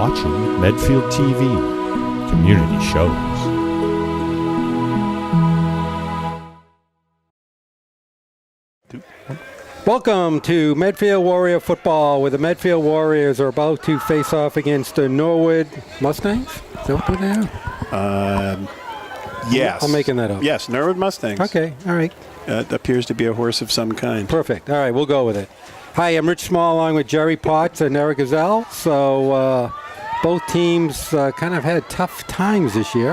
watching Medfield TV, community shows. Welcome to Medfield Warrior Football, where the Medfield Warriors are about to face off against the Norwood Mustangs. Is that what they are? Yes. I'm making that up. Yes, Norwood Mustangs. Okay, all right. It appears to be a horse of some kind. Perfect. All right, we'll go with it. Hi, I'm Rich Small along with Jerry Potts and Eric Gazelle. So both teams kind of had tough times this year,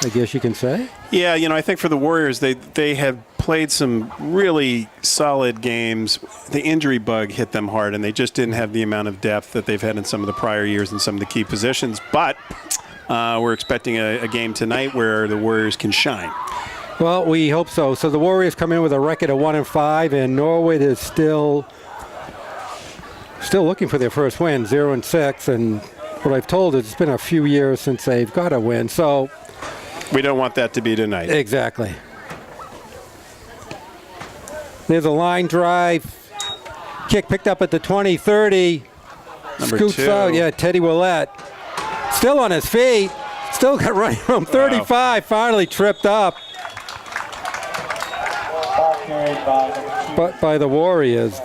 I guess you can say. Yeah, I think for the Warriors, they have played some really solid games. The injury bug hit them hard, and they just didn't have the amount of depth that they've had in some of the prior years in some of the key positions. But we're expecting a game tonight where the Warriors can shine. Well, we hope so. So the Warriors come in with a record of 1-5, and Norwood is still looking for their first win, 0-6. And what I've told is it's been a few years since they've got a win. So we don't want that to be tonight. Exactly. There's a line drive. Kick picked up at the 20-30. Number Scoots 2. out. Yeah, Teddy Willett. Still on his feet. Still got running from 35. Wow. Finally tripped up. But by the Warriors.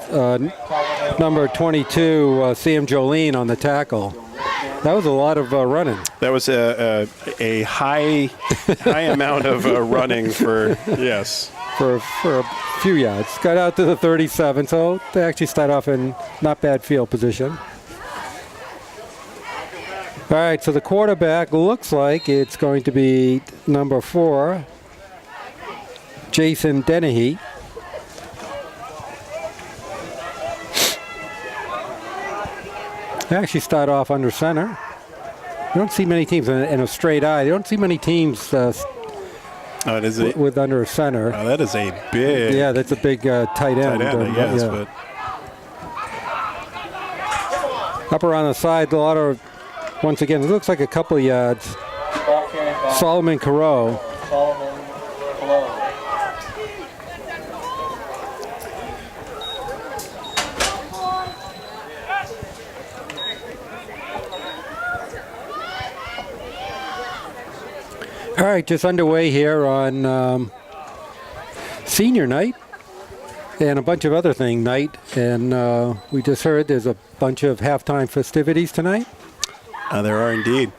Number 22, Sam Jolene on the tackle. That was a lot of running. That was a high amount of running for a few yards. Got out to the 37, so they actually start off in not bad field position. All right, so the quarterback looks like it's going to be number 4, Jason Dennehy. They actually start off under center. You don't see many teams in a straight eye. You don't see many teams with under center. Oh, that is a big. Yeah, that's a big tight end. I guess, but up around the side, a lot of. Once again, it looks like a couple of yards. Solomon Carreau. All right, just underway here on senior night and a bunch of other thing night. And we just heard there's a bunch of halftime festivities tonight. There are indeed.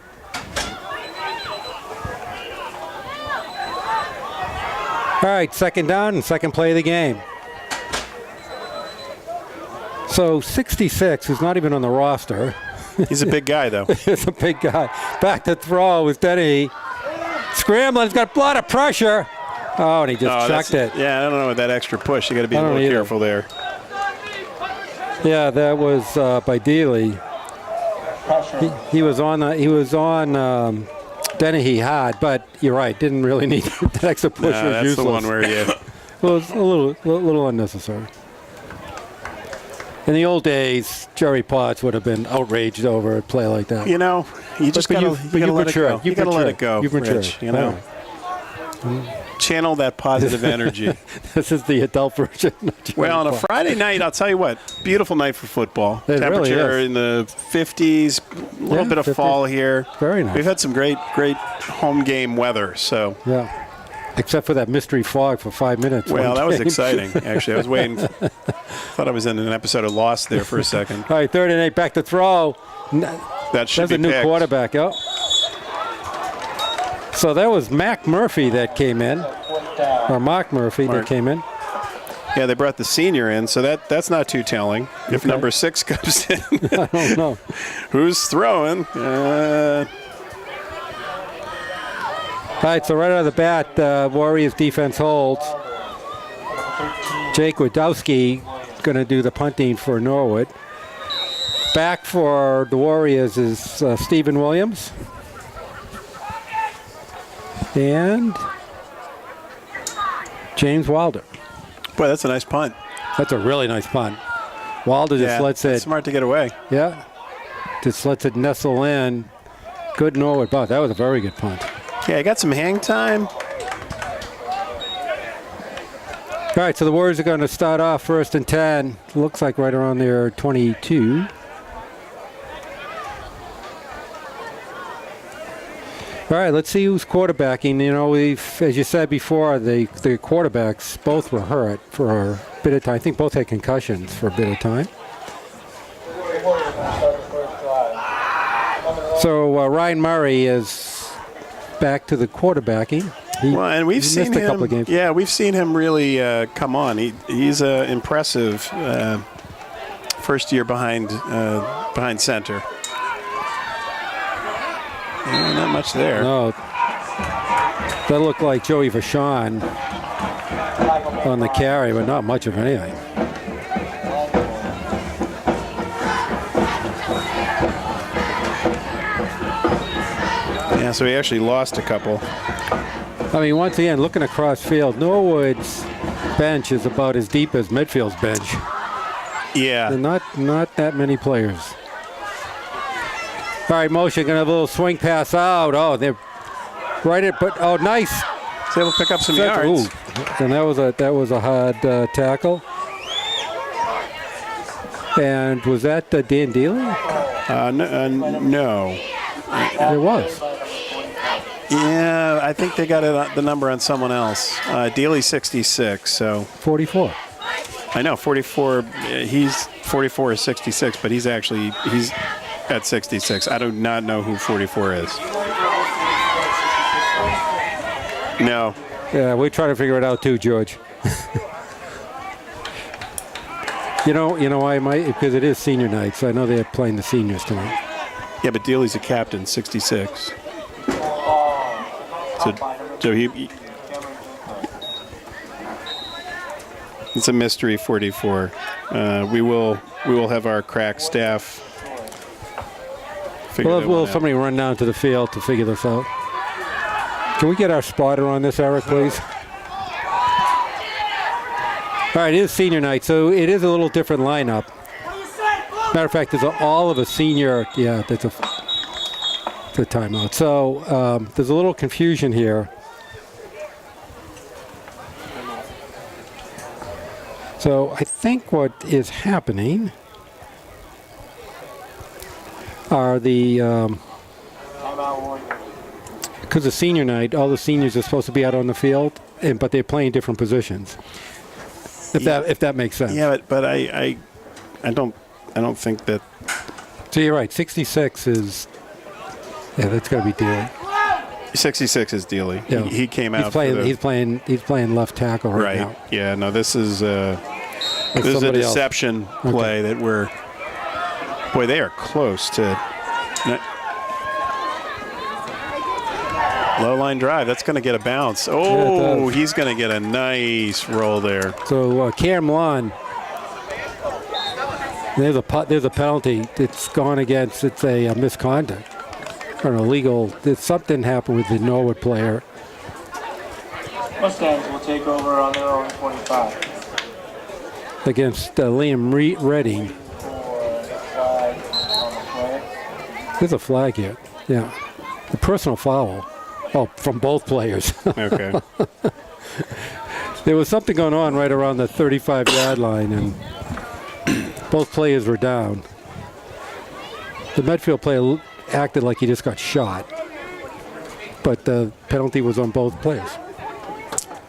All right, second down and second play of the game. So 66, who's not even on the roster. He's a big guy, though. He's a big guy. Back to throw with Denny. Scrambling, he's got a lot of pressure. Oh, and he just chucked it. Yeah, I don't know with that extra push. You got to be a little careful there. Yeah, that was by Dealey. He was on Dennehy hard, but you're right. Didn't really need that extra push. No, that's useless. The one where you. Well, it was a little unnecessary. In the old days, Jerry Potts would have been outraged over a play like that. You just got to let it go. You got to let it go, You've matured. Rich, Channel that positive energy. This is the adult version. Well, on a Friday night, I'll tell you what, beautiful night for football. It Temperature really is. in the 50s, a little bit of 50s. Fall here. Very nice. We've had some great home game weather. So yeah. Except for that mystery fog for 5 minutes. Well, that was exciting, actually. I was waiting. Thought I was in an episode of Lost there for a second. All right, 3rd and 8, back to throw. That should be a new picked. Quarterback. Oh. So that was Mac Murphy that came in, or Mark Murphy that came in. Yeah, they brought the senior in, so that's not too telling. If number 6 comes in. I don't know. Who's throwing? All right, so right out of the bat, Warriors defense holds. Jake Wadowski going to do the punting for Norwood. Back for the Warriors is Stephen Williams. And James Wilder. Boy, that's a nice punt. That's a really nice punt. Wilder just lets it. Smart to get away. Yeah. Just lets it nestle in. Good Norwood punt. That was a very good punt. Yeah, I got some hang time. All right, so the Warriors are going to start off 1st and 10. Looks like right around their 22. All right, let's see who's quarterbacking. You know, as you said before, the quarterbacks both were hurt for a bit of time. I think both had concussions for a bit of time. So Ryan Murray is back to the quarterbacking. And we've seen missed a couple of games. Yeah, we've seen him really come on. He's impressive first year behind center. Yeah, not much there. No, that looked like Joey Vachon on the carry, but not much of anything. Yeah, so he actually lost a couple. I mean, once again, looking across field, Norwood's bench is about as deep as Medfield's bench. Yeah. And not that many players. All right, motion, gonna have a little swing pass out. Oh, they're right at, but oh, nice. He's able to pick up some yards. Ooh. And that was a hard tackle. And was that Dan Dealey? No. It was. Yeah, I think they got the number on someone else. Dealey 66, so 44. I know 44. He's 44 or 66, but he's at 66. I do not know who 44 is. No. Yeah, we're trying to figure it out too, George. You know why I might? Because it is senior night, so I know they're playing the seniors tonight. Yeah, but Dealey's a captain, 66. So he it's a mystery 44. We will have our crack staff. Will somebody run down to the field to figure this out? Can we get our spotter on this, Eric, please? All right, it is senior night, so it is a little different lineup. Matter of fact, there's all of a senior. Yeah, that's a timeout. So there's a little confusion here. So I think what is happening are because of senior night, all the seniors are supposed to be out on the field, but they're playing different positions. If that makes sense. Yeah, but I don't think that. So you're right. 66 is. Yeah, that's got to be Dealey. 66 is Dealey. Yeah. He came out. He's playing left tackle right now. Yeah. No, this is a deception play that we're. Boy, they are close to. Low line drive. That's going to get a bounce. Oh, he's going to get a nice roll there. So Cam Lon. There's a penalty. It's gone against. It's a misconduct. Or an illegal. Something happened with the Norwood player. Mustangs will take over on their own 25. Against Liam Redding. There's a flag here. Yeah. The personal foul. Oh, from both players. Okay. There was something going on right around the 35-yard line, and both players were down. The Medfield player acted like he just got shot, but the penalty was on both players.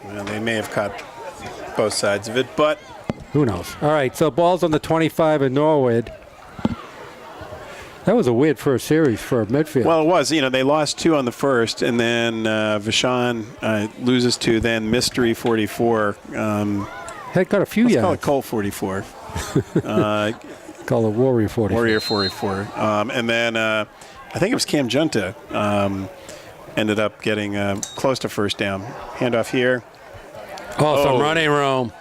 Well, they may have caught both sides of it, but who knows? All right, so ball's on the 25 in Norwood. That was a weird first series for Medfield. Well, it was. They lost 2 on the first, and then Vachon loses 2. Then Mystery 44. Had got a few yards. Call it Cole 44. Call it Warrior 44. Warrior 44. And then I think it was Cam Junta ended up getting close to first down. Handoff here. Some running room.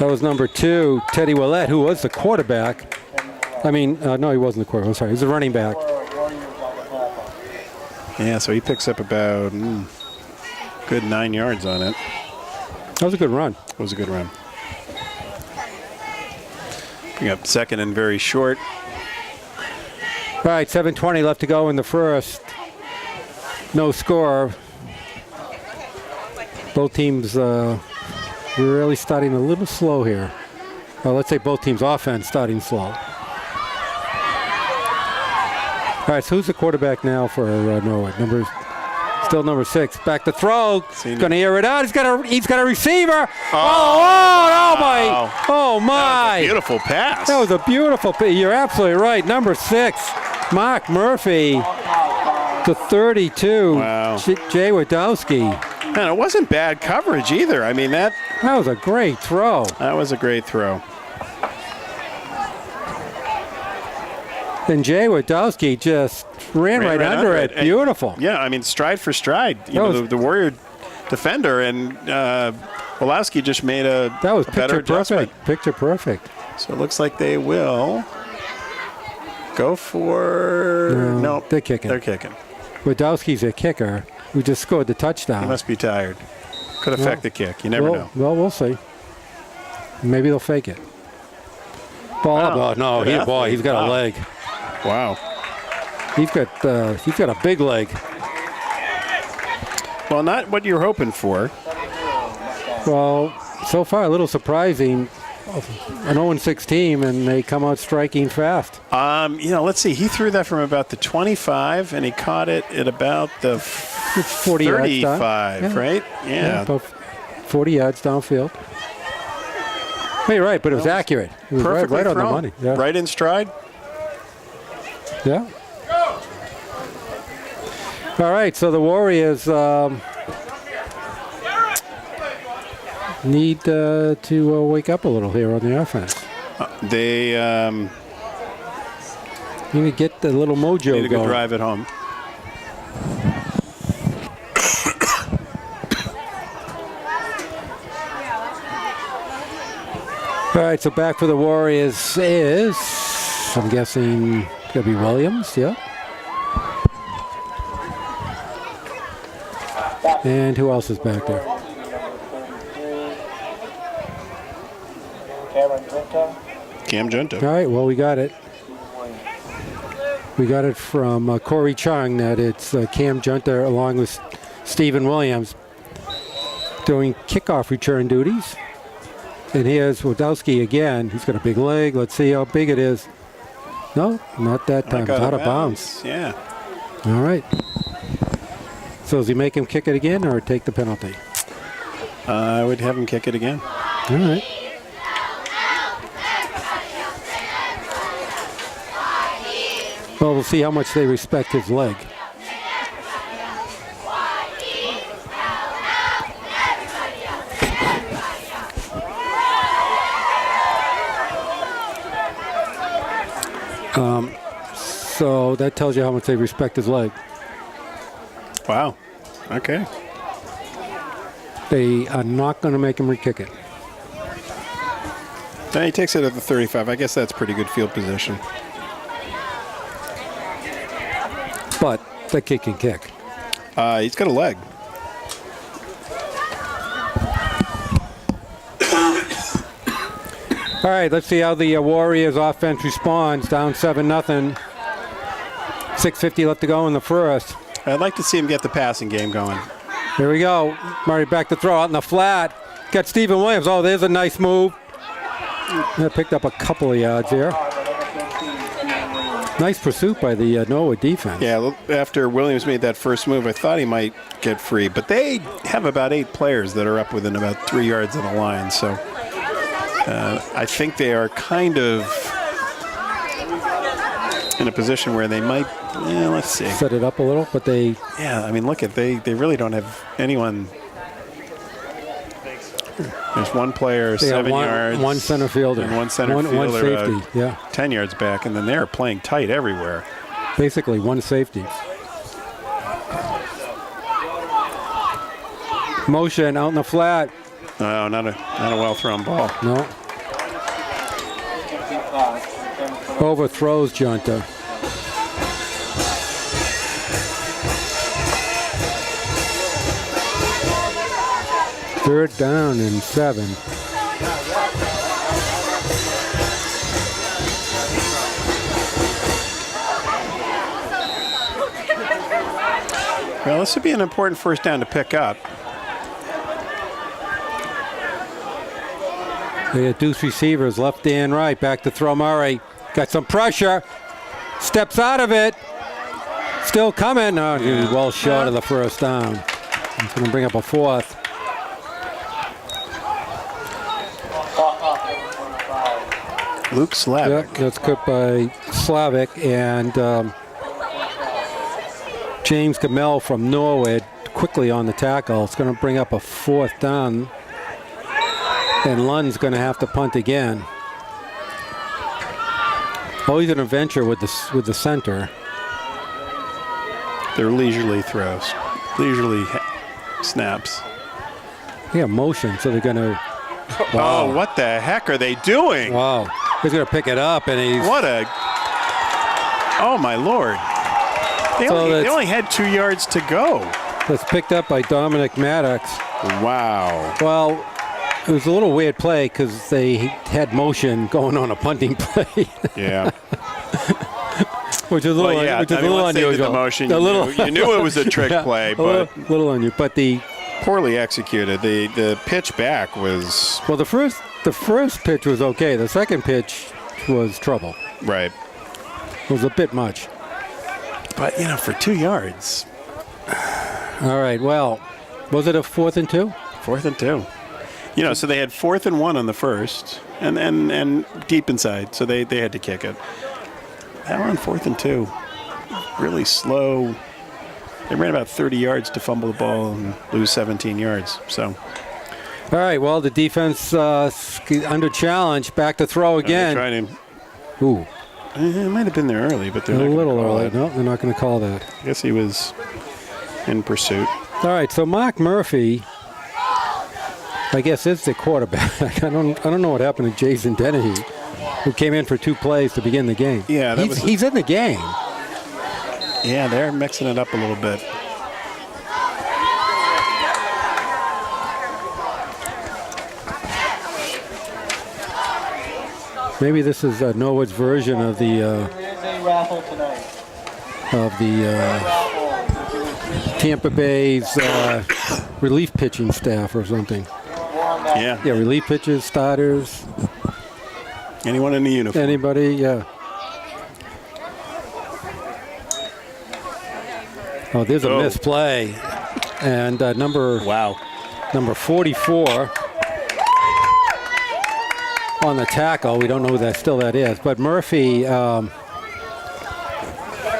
That was number 2, Teddy Willett, who was the quarterback. I mean, no, he wasn't the quarterback. I'm sorry. He was the running back. Yeah, so he picks up about good 9 yards on it. That was a good run. It was a good run. Bring up second and very short. All right, 7:20 left to go in the first. No score. Both teams really starting a little slow here. Well, let's say both teams' offense starting slow. All right, so who's the quarterback now for Norwood? Still number 6. Back to throw. Going to air it out. He's got a receiver. Oh my! Oh my! That was a beautiful pass. That was a beautiful. You're absolutely right. Number 6, Mark Murphy, to 32. Wow. Jay Wadowski. Man, it wasn't bad coverage either. I mean, that was a great throw. That was a great throw. And Jay Wadowski just ran right under it. Beautiful. Yeah, I mean, stride for stride. The Warrior defender, and Wolowski just made a better adjustment. Picture perfect. So it looks like they will go for... No, they're kicking. They're kicking. Wadowski's a kicker who just scored the touchdown. He must be tired. Could affect the kick. You never know. Well, we'll see. Maybe they'll fake it. Ball up. Oh, no. He's got a leg. Wow. He's got a big leg. Well, not what you're hoping for. Well, so far a little surprising. An 0-6 team, and they come out striking fast. Let's see. He threw that from about the 25, and he caught it at about the 40 35, yards right? Yeah. About 40 yards downfield. Well, you're right, but it was accurate. It was perfectly right on the thrown. money. Yeah. Right in stride. Yeah. All right, so the Warriors need to wake up a little here on the offense. They need to get the little mojo need to go going. drive it home. All right, so back for the Warriors is, I'm guessing, going to be Williams, yeah. And who else is back there? Cam Junta. All right, well, we got it. We got it from Corey Chung that it's Cam Junta along with Stephen Williams doing kickoff return duties. And here's Wadowski again. He's got a big leg. Let's see how big it is. No, not that time. It's out of bounds. Yeah. All right. So does he make him kick it again or take the penalty? I would have him kick it again. All right. Well, we'll see how much they respect his leg. So that tells you how much they respect his leg. Wow. Okay. They are not going to make him re-kick it. He takes it at the 35. I guess that's pretty good field position. But the kick can kick. He's got a leg. All right, let's see how the Warriors offense responds. Down 7-0. 6:50 left to go in the first. I'd like to see him get the passing game going. Here we go. Murray back to throw out in the flat. Got Stephen Williams. Oh, there's a nice move. That picked up a couple of yards there. Nice pursuit by the Norwood defense. Yeah, after Williams made that first move, I thought he might get free. But they have about 8 players that are up within about 3 yards of the line. So I think they are kind of in a position where they might, let's see. Set it up a little, but they... Yeah, I mean, look at, they really don't have anyone. There's one player, 7 yards. One center fielder. And one center fielder. One safety, yeah. 10 yards back, and then they're playing tight everywhere. Basically, one safety. Motion out in the flat. No, not a well-thrown ball. No. Overthrows Junta. Third down and 7. Well, this would be an important first down to pick up. They had deuce receivers left and right. Back to throw Murray. Got some pressure. Steps out of it. Still coming. Oh, he was well short of the first down. He's going to bring up a fourth. Luke Slavic. Yep, that's cut by Slavic and James Gamel from Norwood quickly on the tackle. It's going to bring up a fourth down. And Lund's going to have to punt again. Always an adventure with the center. They're leisurely throws, leisurely snaps. Yeah, motion, so they're going to. Wow. Oh, what the heck are they doing? Wow, he's going to pick it up, and he's. What a. Oh my Lord! They only had 2 yards to go. That's picked up by Dominic Maddox. Wow. Well, it was a little weird play because they had motion going on a punting play. Yeah. Which is a little, which is a little once they did unusual. the motion, you knew it was a trick play, but little unusual. But the poorly executed. The pitch back was the first pitch was okay. The second pitch was trouble. right. It was a bit much. But for 2 yards. All right. Well, was it a 4th and 2? 4th and 2. So they had 4th and 1 on the first, and deep inside, so they had to kick it. That one on 4th and 2, really slow. They ran about 30 yards to fumble the ball and lose 17 yards. So, all right. Well, the defense under challenge, back to throw again. They're trying to. Ooh, It might have been there early, but they're a not gonna little call early. it. No, they're not going to call that. I guess he was in pursuit. All right. So Mark Murphy, I guess, is the quarterback. I don't know what happened to Jason Dennehy, who came in for 2 plays to begin the game. Yeah, he's in the game. Yeah, they're mixing it up a little bit. Maybe this is Norwood's version of the There is a raffle tonight. Tampa Bay's relief pitching staff or something. Yeah. Yeah, relief pitchers, starters, Anyone in the uniform? anybody, yeah. Oh, there's a misplay. And number 44 on the tackle. We don't know who that is. But Murphy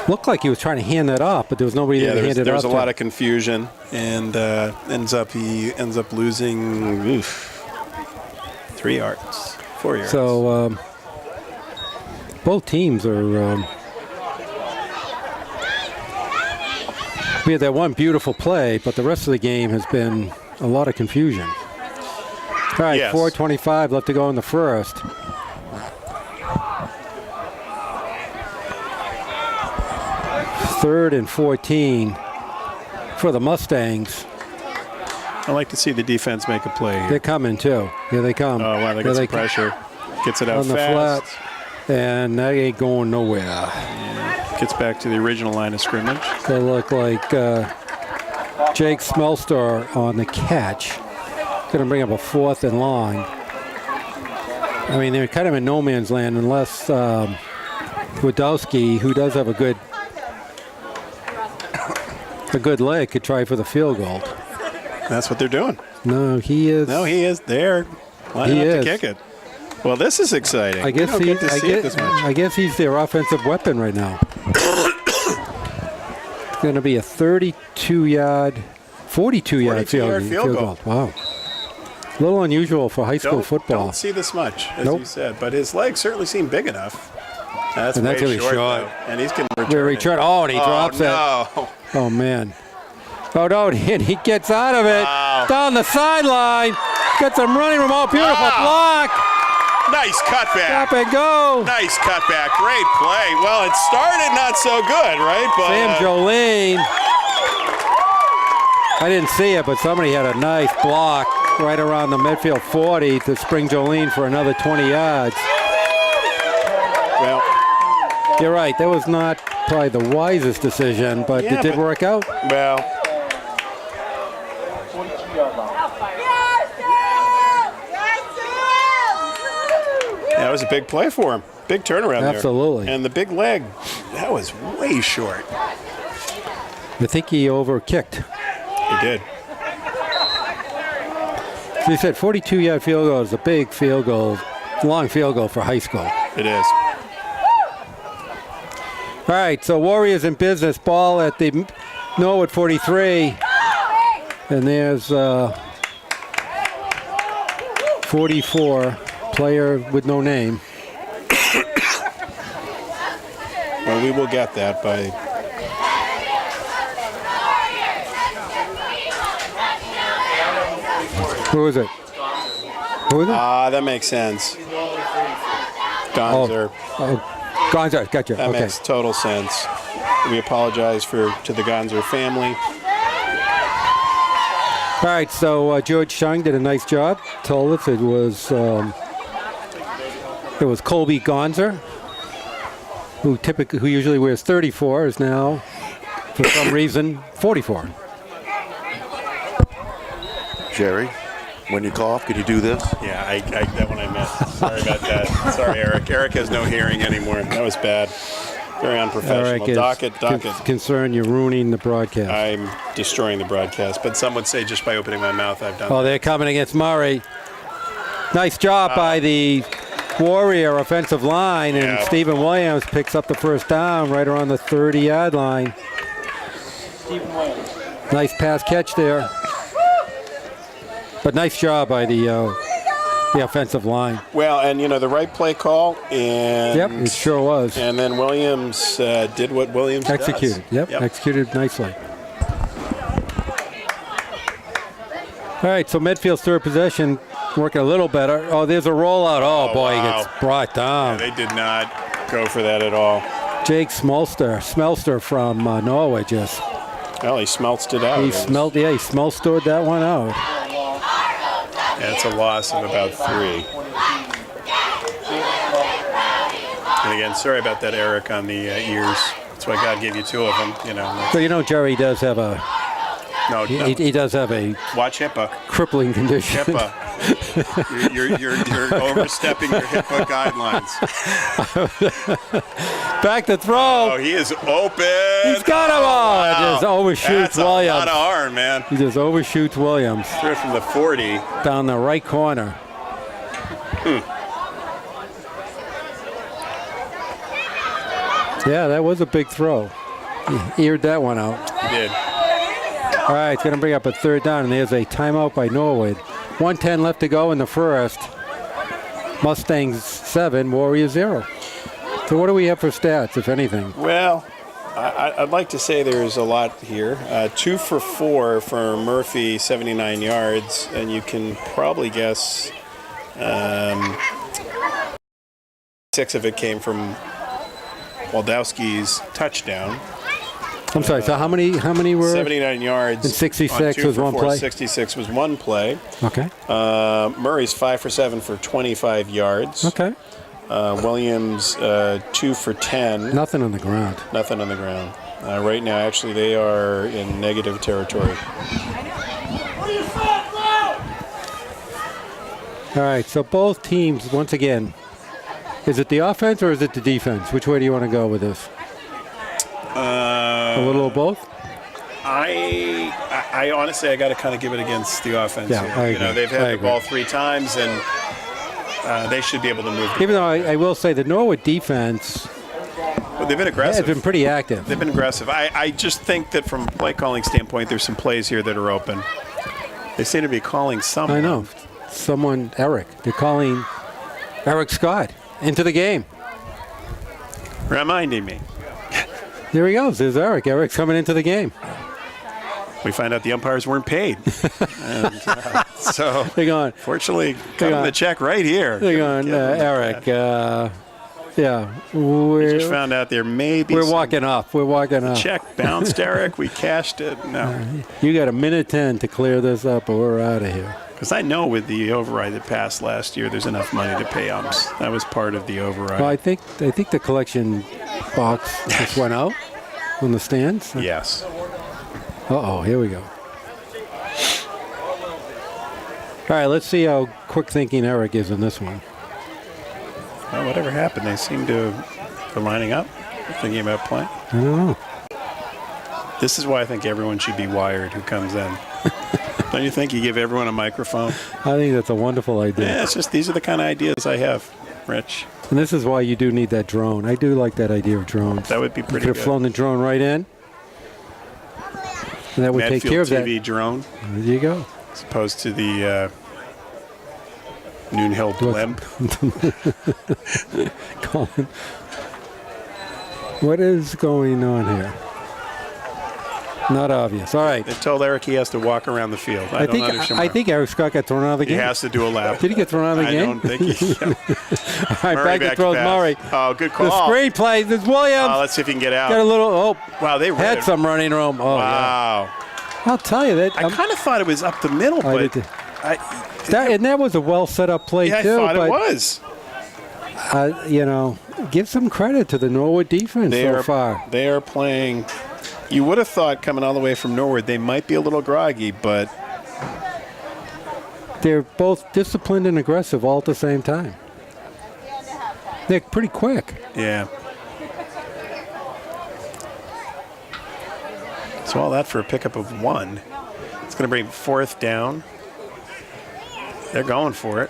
looked like he was trying to hand that off, but there was nobody there to hand it off. There was a lot of confusion, and he ends up losing 3 yards, 4 yards. So both teams are. We had that one beautiful play, but the rest of the game has been a lot of confusion. All right, Yes. 4:25 left to go in the first. Third and 14 for the Mustangs. I like to see the defense make a play here. They're coming too. Here they come. Oh, wow, they got some pressure. Gets it out on the fast. flat, and that ain't going nowhere. Gets back to the original line of scrimmage. They look like Jake Smelstar on the catch. Going to bring up a 4th and long. I mean, they're kind of in no man's land unless Wadowski, who does have a good leg, could try for the field goal. That's what they're doing. No, he is. No, he is there. Lining up to kick it. Well, this is exciting. I guess we don't get to see it this much. I guess he's their offensive weapon right now. It's going to be a 42-yard field goal. Wow. A little unusual for high school football. Don't see this much, as you said, but his legs certainly seem big enough. That's And way that's really short, short. though. And he's going to Return. Oh, and he drops it. No. Oh, man. Oh, no, and he gets out of it. Wow. Down the sideline. Gets him running room. Oh, beautiful block. Nice cutback. Stop and go. Nice cutback. Great play. Well, it started not so good, right? But Sam Jolene. I didn't see it, but somebody had a nice block right around the Medfield 40 to spring Jolene for another 20 yards. Well, you're right. That was not probably the wisest decision, but it did work out. Well, that was a big play for him. Big turnaround there. Absolutely. And the big leg, that was way short. I think he overkicked. He did. So he said 42-yard field goal is a big field goal, long field goal for high school. It is. All right, so Warriors in business. Ball at the Norwood 43. And there's 44, player with no name. Well, we will get that by... Who is it? Who is it? that makes sense. Gonzer. Oh, Gonzer, gotcha. That Okay. makes total sense. We apologize to the Gonzer family. All right, so George Chung did a nice job. Told us it was Colby Gonzer, who usually wears 34, is now, for some reason, 44. Jerry, when you cough, can you do this? Yeah, that one I missed. Sorry about that. Sorry, Eric. Eric has no hearing anymore. That was bad. Very unprofessional. Eric is Docket. concerned you're ruining the broadcast. I'm destroying the broadcast, but some would say just by opening my mouth I've done Oh, they're coming against Murray. Nice job by the Warrior offensive line, and Yeah. Stephen Williams picks up the first down right around the 30-yard line. Stephen Williams. Nice pass catch there. But nice job by the offensive line. Well, and the right play call, and Yep, it sure was. And then Williams did what Williams Executed. does. Yep, executed nicely. All right, so Medfield's third possession working a little better. Oh, there's a rollout. Oh, boy, he wow. gets brought down. They did not go for that at all. Jake Smelster from Norwood just. Well, he smelted it out. He smelted that one out. Yeah, it's a loss of about 3. And again, sorry about that, Eric, on the ears. That's why God gave you 2 of them. So Jerry does have a. No, He does have a watch HIPAA. crippling condition. HIPAA. You're overstepping your HIPAA guidelines. Back to throw. Oh, he is open. He's got him all. Wow. Just overshoots That's Williams. a lot of arm, man. He just overshoots Williams Threw it from the 40. down the right corner. Yeah, that was a big throw. He eared that one out. He did. All right, it's going to bring up a third down, and there's a timeout by Norwood. 1:10 left to go in the first. Mustangs 7, Warriors 0. So what do we have for stats, if anything? Well, I'd like to say there's a lot here. 2 for 4 for Murphy, 79 yards, and you can probably guess 6 of it came from Waldowski's touchdown. I'm sorry, so how many were? 79 yards. And 66 on 2 was for one 4. play? 66 was one play. Okay. Murray's 5 for 7 for 25 yards. Okay. Williams 2 for 10. Nothing on the ground. Nothing on the ground. Right now, actually, they are in negative territory. All right, so both teams, once again, is it the offense or is it the defense? Which way do you want to go with this? A little of both? I honestly, I got to kind of give it against the offense. Yeah, here. I agree. They've I had the agree. ball 3 times, and they should be able to move. Even though I will say the Norwood defense But they've been has aggressive. been pretty active. They've been aggressive. I just think that from a play calling standpoint, there's some plays here that are open. They seem to be calling someone. I know. Someone, Eric. They're calling Eric Scott into the game. Reminding me. There he goes. There's Eric. Eric's coming into the game. We find out the umpires weren't paid. And, so, They're going, fortunately, cut him the check right here. they're going Eric. Yeah. We just found out there may be We're some walking up. We're walking up. check bounced, Eric. We cashed it. No. You got a minute 10 to clear this up or we're out of here. Because I know with the override that passed last year, there's enough money to pay umps. That was part of the override. Well, I think the collection box just went out on the stands. Yes. Uh-oh, here we go. All right, let's see how quick thinking Eric is in this one. Well, whatever happened, they seem to be lining up, thinking about playing. I don't know. This is why I think everyone should be wired who comes in. Don't you think you give everyone a microphone? I think that's a wonderful idea. Yeah, it's just these are the kind of ideas I have, Rich. And this is why you do need that drone. I do like that idea of drones. That would be pretty You could good. have flown the drone right in. And that would Medfield take care of TV that. drone, There you go. as opposed to the Noon Hill blimp. Colin. What is going on here? Not obvious. All right. They told Eric he has to walk around the field. I don't understand. I think Eric Scott got thrown out of the he game. has to do a lap. Did he get thrown out of the I game? don't think he. Yeah. All right, Murray back to throws pass. Murray. Oh, good call. The screenplay. There's Williams. Let's see if he can get out. Got a little. Oh, Wow, they had some running room. Oh, Wow. yeah. I'll tell you that. I kind of thought it was up the middle, I but did too. that was a well set up play yeah, I too. thought but it was. Give some credit to the Norwood defense so far. They are playing. You would have thought coming all the way from Norwood they might be a little groggy, but They're both disciplined and aggressive all at the same time. They're pretty quick. yeah. So all that for a pickup of 1. It's going to bring 4th down. They're going for it.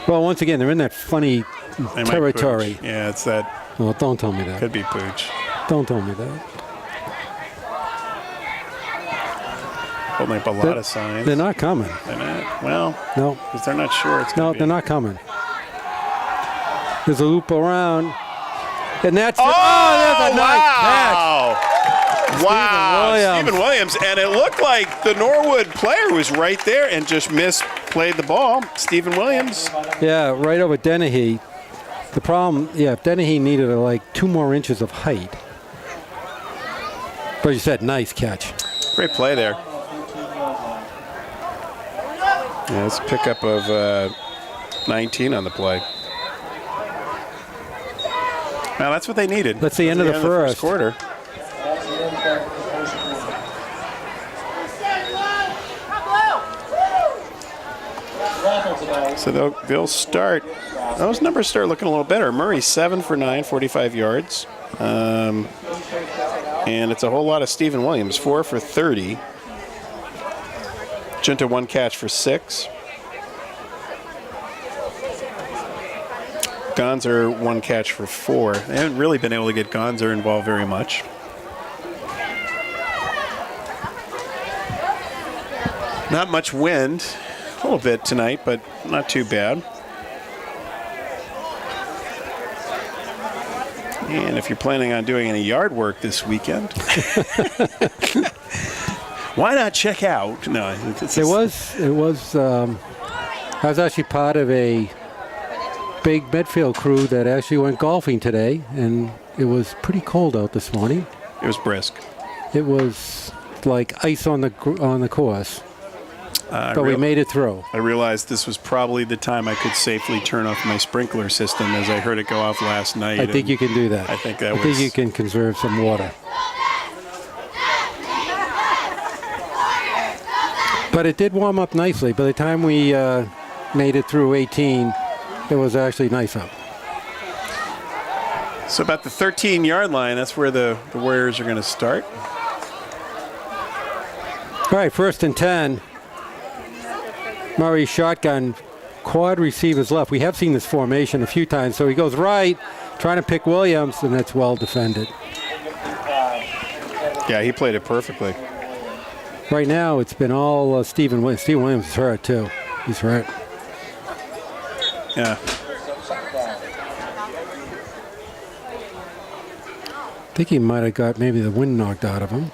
Well, once again, they're in that funny They might territory. pooch. Yeah, it's that. Oh, don't tell me that. Could be pooch. Don't tell me that. Holding up a lot of signs. They're not coming. They're not. Well, No, because they're not sure it's no, going to be. they're not coming. There's a loop around. And that's Oh, there's a nice catch. Wow. Williams. Stephen Williams. And it looked like the Norwood player was right there and just misplayed the ball. Stephen Williams. Yeah, right over Dennehy. The problem, if Dennehy needed like 2 more inches of height. But you said nice catch. Great play there. Yeah, it's a pickup of 19 on the play. Well, that's what they needed. That's the end of the first. Quarter. So they'll start. Those numbers start looking a little better. Murray 7 for 9, 45 yards. And it's a whole lot of Stephen Williams, 4 for 30. Junta 1 catch for 6. Gonzer 1 catch for 4. They haven't really been able to get Gonzer involved very much. Not much wind. A little bit tonight, but not too bad. And if you're planning on doing any yard work this weekend, why not check out? No, I was actually part of a big Medfield crew that actually went golfing today, and it was pretty cold out this morning. It was brisk. It was like ice on the course, but we made it through. I realized this was probably the time I could safely turn off my sprinkler system, as I heard it go off last night. I think you can do that. I think I think you can conserve some water. But it did warm up nicely. By the time we made it through 18, it was actually nice out. So about the 13-yard line, that's where the Warriors are going to start. All right, 1st and 10. Murray shotgun, quad receivers left. We have seen this formation a few times. So he goes right, trying to pick Williams, and that's well defended. Yeah, he played it perfectly. Right now, it's been all Stephen Williams. Stephen Williams is hurt, too. He's hurt. Yeah. I think he might have got maybe the wind knocked out of him.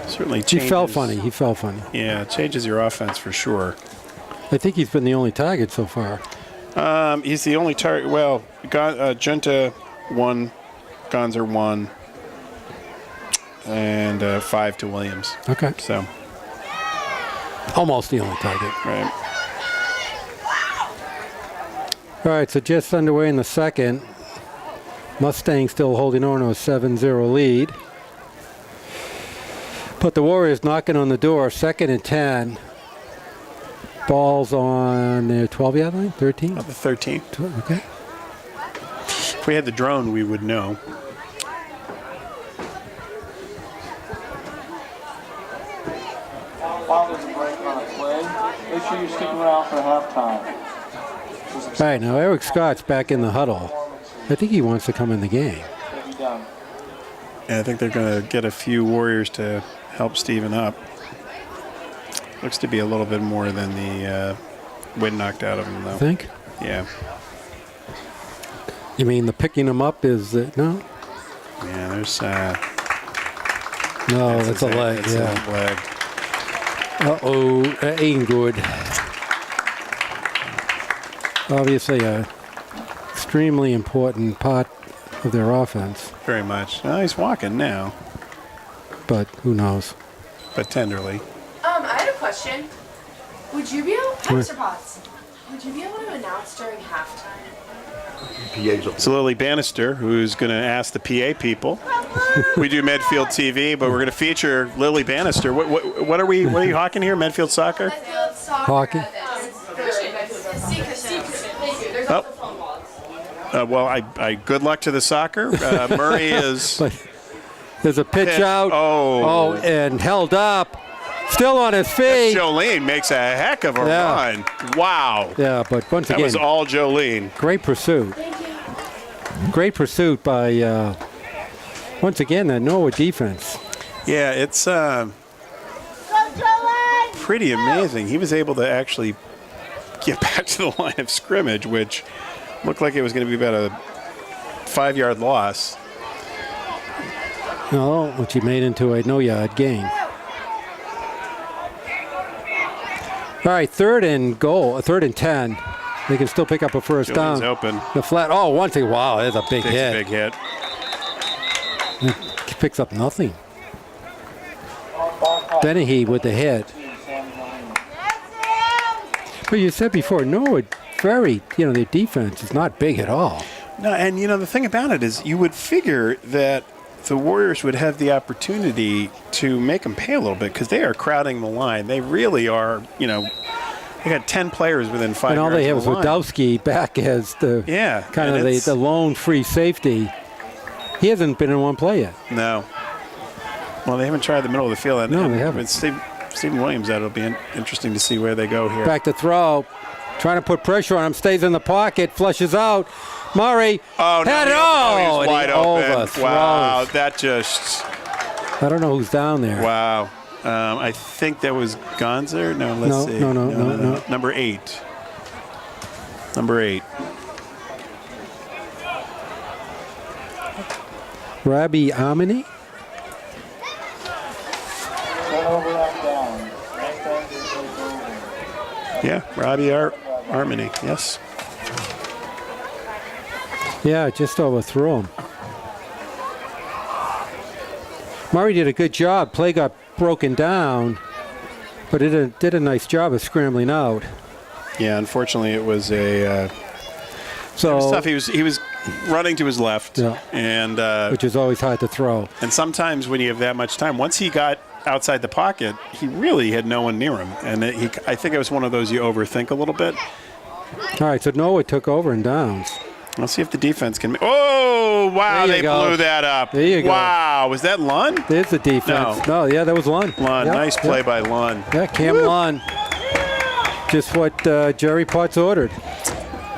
Certainly He changes. fell funny. He fell funny. Yeah, it changes your offense for sure. I think he's been the only target so far. He's the only target. Well, Junta 1, Gonzer 1, and 5 to Williams. Okay. So, Almost the only target. right. All right, so just underway in the second. Mustang still holding on to a 7-0 lead. But the Warriors knocking on the door, 2nd and 10. Ball's on their 12-yard line, 13? About the 13. 12, okay. If we had the drone, we would know. sure you're sticking around for halftime. All right, now Eric Scott's back in the huddle. I think he wants to come in the game. He'll be done. Yeah, I think they're going to get a few Warriors to help Steven up. Looks to be a little bit more than the wind knocked out of him, though. Think? Yeah. You mean the picking him up is no? Yeah, there's... No, that's a leg. That's Yeah. a leg. Uh-oh, that ain't good. Obviously, a extremely important part of their offense, Very much. Oh, he's walking now, but who knows? but tenderly. I had a question. Would you be able, Mr. Potts, would you be able to announce during halftime? PA's So Lily Bannister, who's going to ask the PA people. We do Medfield TV, but we're going to feature Lily Bannister. What are you hawking here? Medfield Soccer? Medfield soccer. Hockey? There's Oh. also phone logs. Well, I good luck to the soccer. Murray is But there's a pitch Pitch. out. Oh. And held up. Still on his feet. Jolene makes a heck of a Yeah. run. Wow. Yeah, but once That again, was all Jolene. great pursuit. Thank you. Great pursuit by, once again, that Norwood defense. Yeah, it's pretty amazing. He was able to actually get back to the line of scrimmage, which looked like it was going to be about a 5-yard loss. No, which he made into a no-yard gain. All right, 3rd and goal, 3rd and 10. They can still pick up a first Jolene's down. open. The flat. Oh, once again, wow, there's a big Takes hit. a big hit. He picks up nothing. Dennehy with the hit. But you said before, Norwood, their defense is not big at all. No, and the thing about it is you would figure that the Warriors would have the opportunity to make them pay a little bit because they are crowding the line. They really are, they got 10 players within 5 And all yards they have of is the line. Wadowski back as the kind and of it's- the lone free safety. He hasn't been in one play yet. No. Well, they haven't tried the middle of the field. And, No, they haven't. With Stephen Williams, that'll be interesting to see where they go here. Back to throw. Trying to put pressure on him. Stays in the pocket. Flushes out. Murray Oh, no, had it. he Oh, was and wide he open. overthrows. Wow, that just, I don't know who's down there. wow. I think that was Gonzer. No, let's No, see. no. Number 8. Number 8. Rabbi Amini? Turnover and down. Halftime is over. Yeah, Robbie Armini. Yes. Yeah, just overthrew him. Murray did a good job. Play got broken down, but it did a nice job of scrambling out. Yeah, unfortunately, it was a So, it was tough. He was running to his left, Yeah. and which is always hard to throw. and sometimes when you have that much time, once he got outside the pocket, he really had no one near him, and I think it was one of those you overthink a little bit. All right, so Norwood took over in downs. Let's see if the defense can. Oh, wow, There you they go. blew that up. There you go. Wow, was that Lund? There's the defense. No, yeah, that was Lund. Lund, Yeah, nice yeah. play by Lund. Yeah, Cam Lund. Just what Jerry Potts ordered.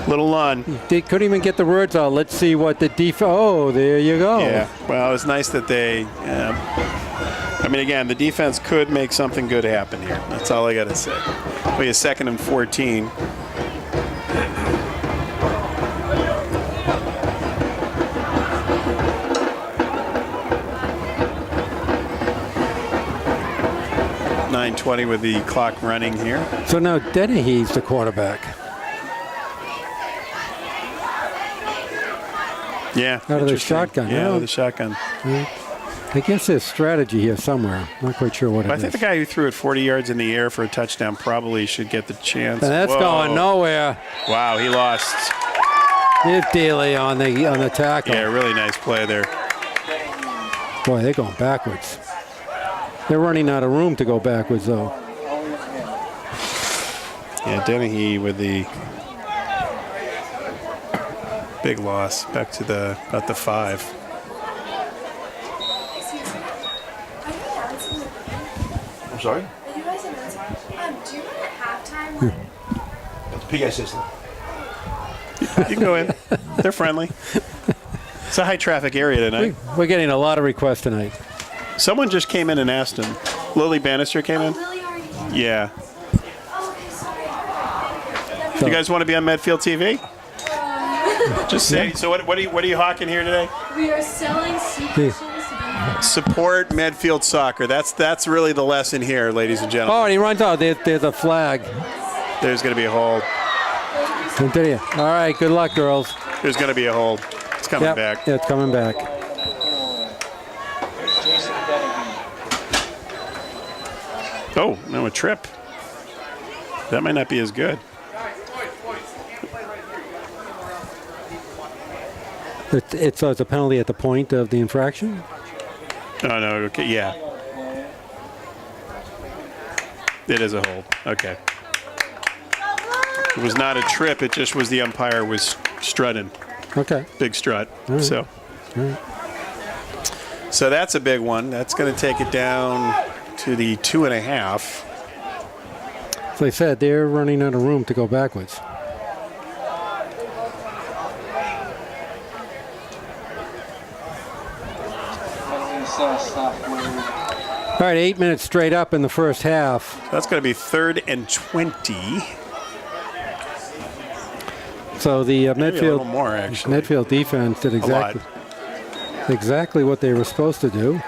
Little Lund. They couldn't even get the words out. Let's see what the defense. Oh, there you go. Yeah, well, it was nice that they. I mean, again, the defense could make something good happen here. That's all I got to say. We have 2nd and 14. .920 with the clock running here. So now Dennehy's the quarterback. Yeah. Out of the interesting. shotgun, Yeah, yeah. out of the shotgun. I guess there's strategy here somewhere. Not quite sure what it I is. think the guy who threw it 40 yards in the air for a touchdown probably should get the chance. And that's Whoa. going nowhere. Wow, he lost. Here's Daly on the tackle. Yeah, really nice play there. Boy, they're going backwards. They're running out of room to go backwards, though. Yeah, Dennehy with the big loss back to about the 5. Excuse me. Are you announcing the game? I'm sorry? Are you guys announcing? Do you know at halftime That's the PA system. You can go in. They're friendly. It's a high traffic area tonight. We're getting a lot of requests tonight. Someone just came in and asked him. Lily Bannister came in? Lily, are you? Yeah. Oh, okay, sorry. You guys want to be on Medfield TV? Just say. So what are you hawking here today? We are selling sea cushions to be Support Medfield soccer. That's really the lesson here, ladies and Oh, gentlemen. and he runs out. There's a flag. There's going to be a hold. Continue. All right, good luck, girls. There's going to be a hold. It's coming Yep, back. it's coming back. Jason Benedict. Oh, no, a trip. That might not be as good. It's a penalty at the point of the infraction. Oh, no, okay, yeah. It is a hold. Okay. It was not a trip. It just was the umpire was strutting. Okay. Big strut. right. So. So that's a big one. That's going to take it down to the 2.5. As I said, they're running out of room to go backwards. All right, 8 minutes straight up in the first half. That's going to be 3rd and 20. So the Maybe a Medfield little more, actually. Medfield defense did exactly what they were supposed to do.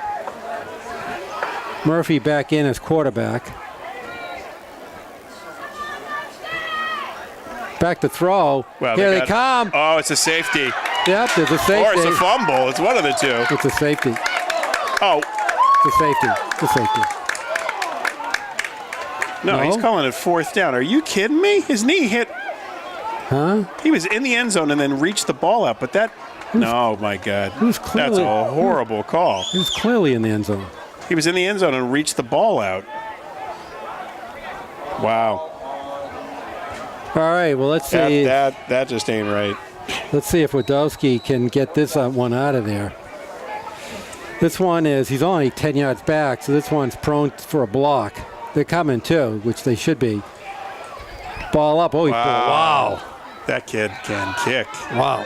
Murphy back in as quarterback. Back to throw. Well, Here they got- come. Oh, it's a safety. Yep, there's a Or safety. it's a fumble. It's one of the two. It's a safety. Oh, It's a safety. It's a safety. no, No? he's calling it 4th down. Are you kidding me? His knee hit. Huh? He was in the end zone and then reached the ball out, but that. No, my God. was That's clearly- a horrible call. He was clearly in the end zone. He was in the end zone and reached the ball out. Wow. All right, well, let's see. That just ain't right. Let's see if Wadowski can get this one out of there. This one he's only 10 yards back, so this one's prone for a block. They're coming too, which they should be. Ball up. Oh, wow. That kid can kick. Wow.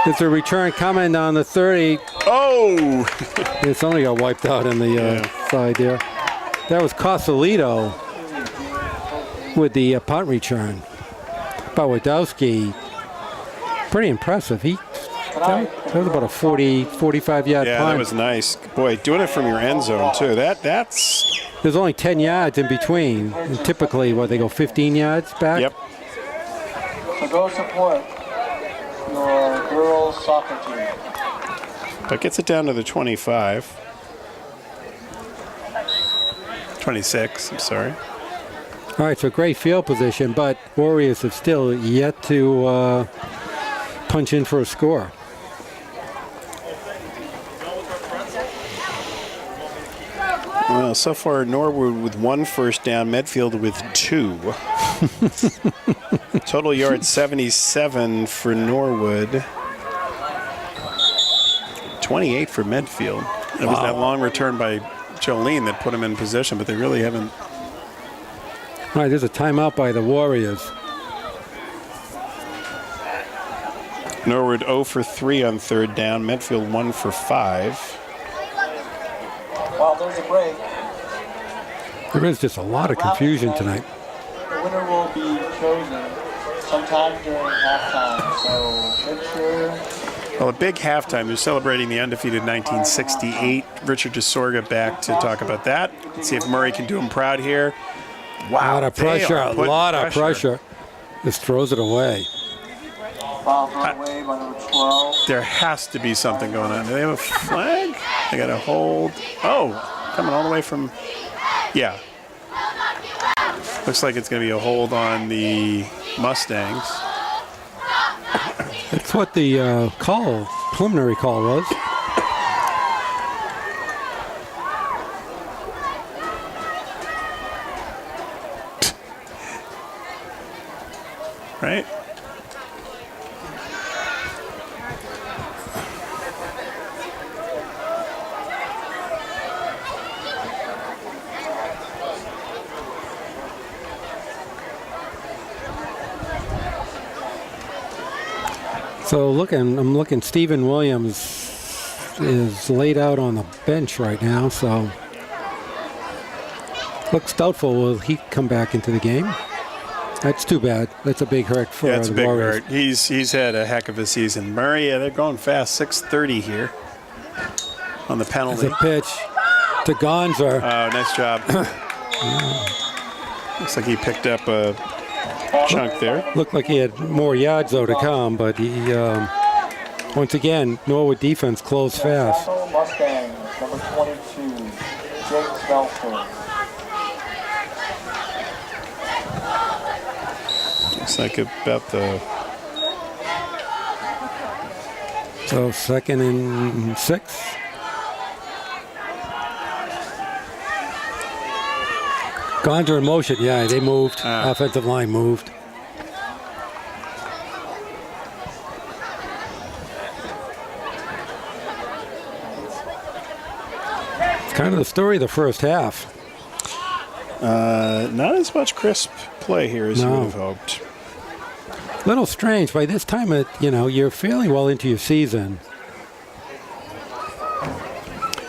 There's a return coming on the 30. Oh! It's only got wiped out in the side there. That was Cosolito with the punt return. But Wadowski, pretty impressive. That was about a 40, 45-yard Yeah, punt. that was nice. Boy, doing it from your end zone, too. That's... There's only 10 yards in between. And typically, they go 15 yards back? Yep. So go support your girls soccer team. That gets it down to the 25. 26, I'm sorry. All right, so great field position, but Warriors have still yet to punch in for a score. Well, so far Norwood with 1 first down, Medfield with 2. Total yards 77 for Norwood. 28 for Medfield. It was that long return by Jolene that put him in position, but they really haven't. All right, there's a timeout by the Warriors. Norwood 0 for 3 on 3rd down, Medfield 1 for 5. Well, there's a break. There is just a lot of confusion tonight. The winner will be chosen sometime during halftime. So make sure. Well, a big halftime. They're celebrating the undefeated 1968. Richard DeSorga back to talk about that. Let's see if Murray can do him proud here. A lot of pressure, they are a putting lot of pressure. Just throws it away. Foul thrown away by number 12. There has to be something going on. Do they have a flag? They got a hold. Oh, coming all the way from. Yeah. Looks like it's going to be a hold on the Mustangs. That's what the preliminary call was. Right? So I'm looking. Stephen Williams is laid out on the bench right now, so looks doubtful. Will he come back into the game? That's too bad. That's a big hurt for Yeah, it's a the big Warriors. hurt. He's had a heck of a season. Murray, yeah, they're going fast. 6:30 here on the penalty. It's a pitch to Gonzer. Oh, nice job. Looks like he picked up a chunk there. Looked like he had more yards though to come, but he once again Norwood defense closed fast. Mustangs, number 22, James Belford. Looks like about the So 2nd and 6. Gonzer in motion. Yeah, they moved. Offensive line moved. It's kind of the story of the first half. not as much crisp play here as you No. would have hoped. Little strange. By this time, you're fairly well into your season.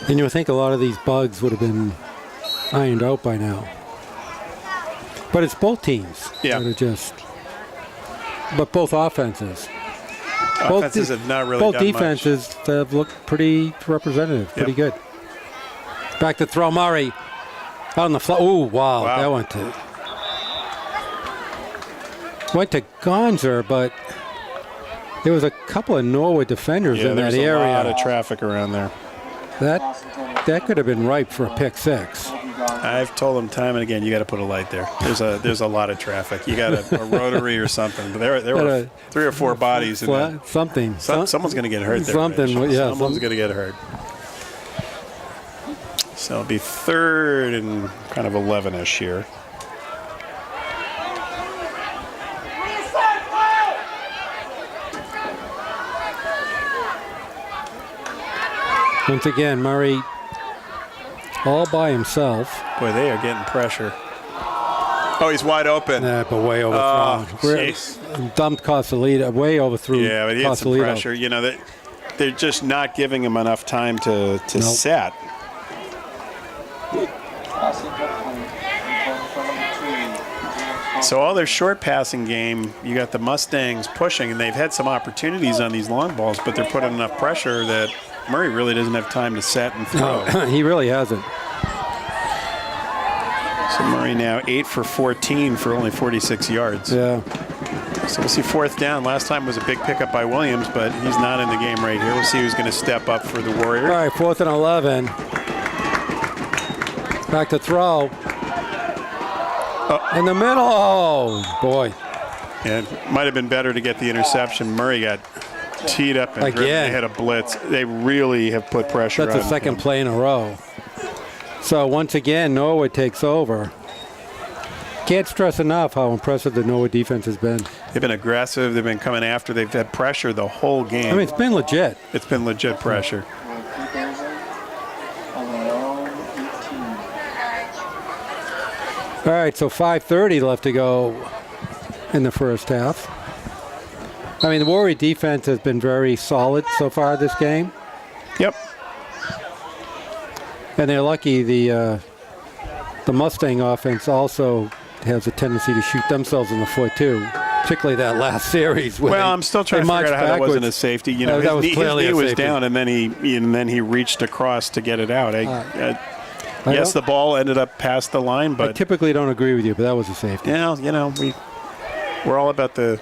And you would think a lot of these bugs would have been ironed out by now. But it's both teams Yeah. that are just. But both offenses. Offenses have not really Both done defenses have looked pretty representative, pretty good. Back to throw Murray. Out on the floor. Oh, wow. Wow. That went to Gonzer, but there was a couple of Norwood defenders much. Yeah, in that there's a area. lot of traffic around there. That could have been ripe for a pick six. I've told them time and again, you got to put a light there. There's a lot of traffic. You got a rotary or something. But there were 3 or 4 bodies in that. Something. Someone's going to get hurt there. Something, Rich. yeah. Someone's going to get hurt. So it'll be 3rd and kind of 11-ish here. Once again, Murray all by himself. Boy, they are getting pressure. Oh, he's wide open. But way overthrown. Jeez. Dumped Costellita, way overthrew. Yeah, but he had some Costellito. pressure. You know, they're just not giving him enough time to set. So all their short passing game, you got the Mustangs pushing, and they've had some opportunities on these long balls, but they're putting enough pressure that Murray really doesn't have time to set and throw. No, he really hasn't. So Murray now 8 for 14 for only 46 yards. Yeah. So we'll see 4th down. Last time was a big pickup by Williams, but he's not in the game right here. We'll see who's going to step up for the Warriors. All right, 4th and 11. Back to throw. In the middle. Oh, boy. And it might have been better to get the interception. Murray got teed up and driven. Again. They had a blitz. They really have put pressure That's on the second him. play in a row. So once again, Norwood takes over. Can't stress enough how impressive the Norwood defense has been. They've been aggressive. They've been coming after. They've had pressure the whole game. I mean, it's been legit. It's been legit pressure. All right, so 5:30 left to go in the first half. I mean, the Warrior defense has been very solid so far this game. Yep. And they're lucky the Mustang offense also has a tendency to shoot themselves in the foot too, particularly that last series. Well, I'm still trying to figure out how that wasn't a safety. You know, that was his clearly knee a was safety. down, and then he reached across to get it out. Yes, the ball ended up past the line, I but typically don't agree with you, but that was a safety. yeah, you know, we're all about the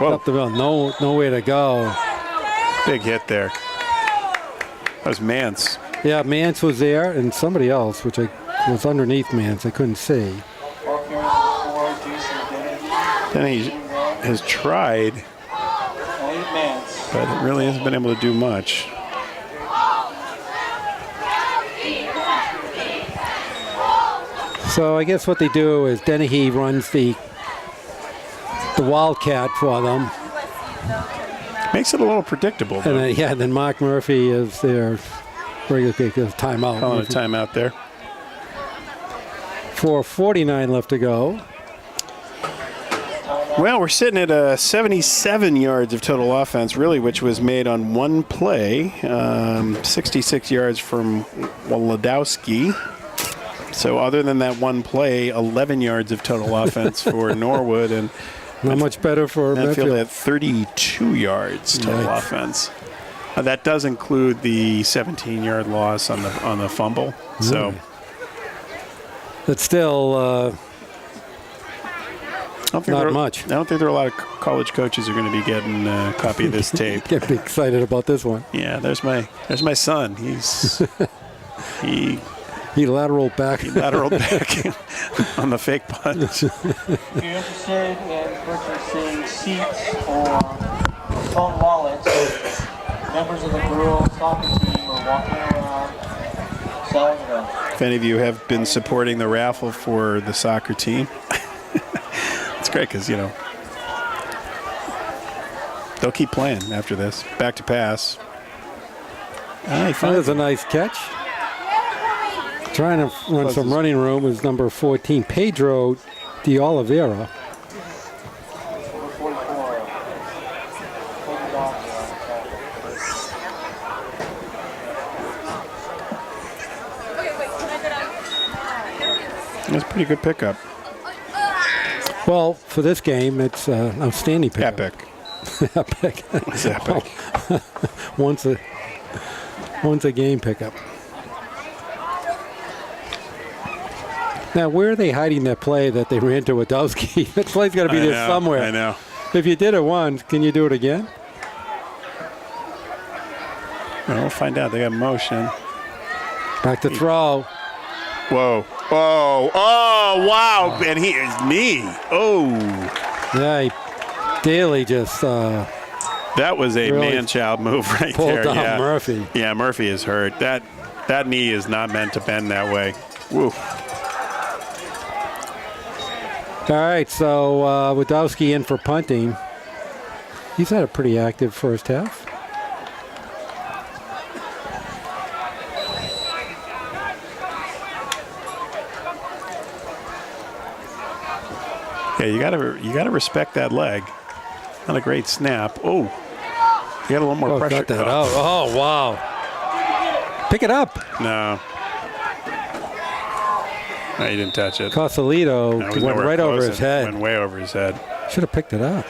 Up the middle, nowhere to go. big hit there. That was Mance. Yeah, Mance was there, and somebody else, which was underneath Mance, I couldn't see. Then he has tried, but it really hasn't been able to do much. So I guess what they do is Dennehy runs the Wildcat for them. Makes it a little predictable, And though. then Mark Murphy is their regular kick, timeout. Calling a timeout there. 4:49 left to go. Well, we're sitting at 77 yards of total offense, really, which was made on one play. 66 yards from Wladowski. So other than that one play, 11 yards of total offense for Norwood. And not much better for Medfield Medfield. at 32 yards total offense. That does include the 17-yard loss on the fumble. So, But still, not much. I don't think there are a lot of college coaches who are going to be getting a copy of this tape. Get me excited about this one. Yeah, there's my son. He lateral back. lateral back on the fake punt. If you're interested in purchasing seats or phone wallets, members of the girls soccer team are walking around selling them. If any of you have been supporting the raffle for the soccer team, it's great because, they'll keep playing after this. Back to pass. That was a nice catch. Trying to run some running room is number 14, Pedro de Oliveira. Number 44. That's a pretty good pickup. Well, for this game, it's an outstanding pickup. Epic. Epic. It's epic. once a game pickup. Now, where are they hiding that play that they ran to Wadowski? That play's got to be there somewhere. I know. If you did it once, can you do it again? Well, we'll find out. They got motion. Back to throw. Whoa. Oh, wow. And he is knee. Oh. Yeah, Daly just That was a really man-child move right pulled there. down Yeah. Murphy. Yeah, Murphy is hurt. That knee is not meant to bend that way. Woo. All right, so Wadowski in for punting. He's had a pretty active first half. Yeah, you gotta respect that leg. Not a great snap. Oh, you got a little more pressure. Got that out. Oh, wow. Pick it up. No, you didn't touch it. Cosolito No, it was went nowhere right over close. his It head. Went way over his head. Should have picked it up.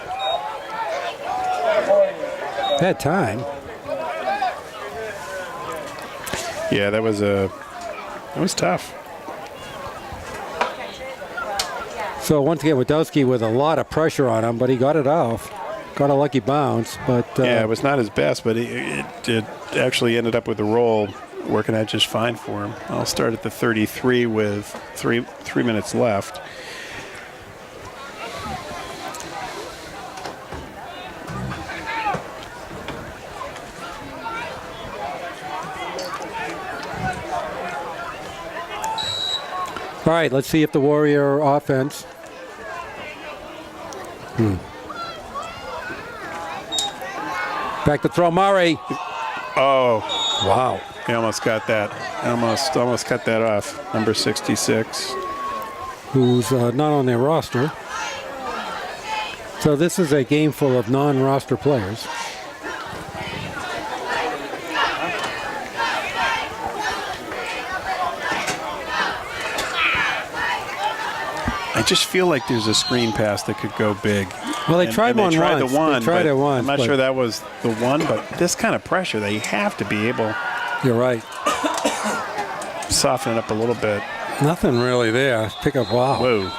Had time. Yeah, that was tough. So once again, Wadowski with a lot of pressure on him, but he got it off. Got a lucky bounce, but Yeah, it was not his best, but it actually ended up with the roll working out just fine for him. I'll start at the 33 with three minutes left. all right, let's see if the Warrior offense. Back to throw, Murray. Oh, Wow. he almost got that. Almost cut that off. Number 66. Who's not on their roster. So this is a game full of non-roster players. I just feel like there's a screen pass that could go big. Well, they tried one once. The one, They tried but it once. I'm not but sure that was the one, but this kind of pressure, they have to be able You're right. to soften it up a little bit. Nothing really there. Pick up, wow. Whoa.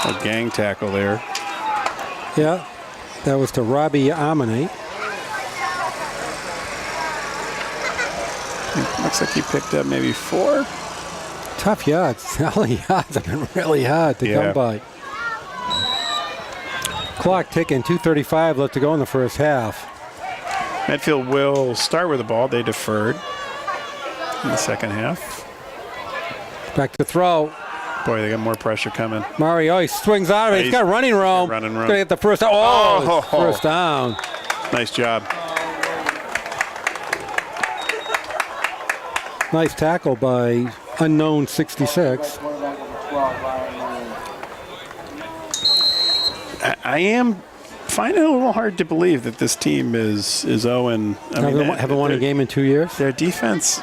A gang tackle there. Yeah, that was to Robbie Amine. Looks like he picked up maybe 4. Tough yards. All the yards have been really hard to Yeah. come by. Clock ticking, 2:35 left to go in the first half. Medfield will start with the ball. They deferred in the second half. Back to throw. Boy, they got more pressure coming. Murray, he swings out of it. He's got running room. Running room. Gonna get the first down. Oh, Oh. first down. Nice job. Nice tackle by unknown 66. Quarterback number 12, Ryan Moon. I am finding it a little hard to believe that this team is 0. Haven't won a game in 2 years. Their defense.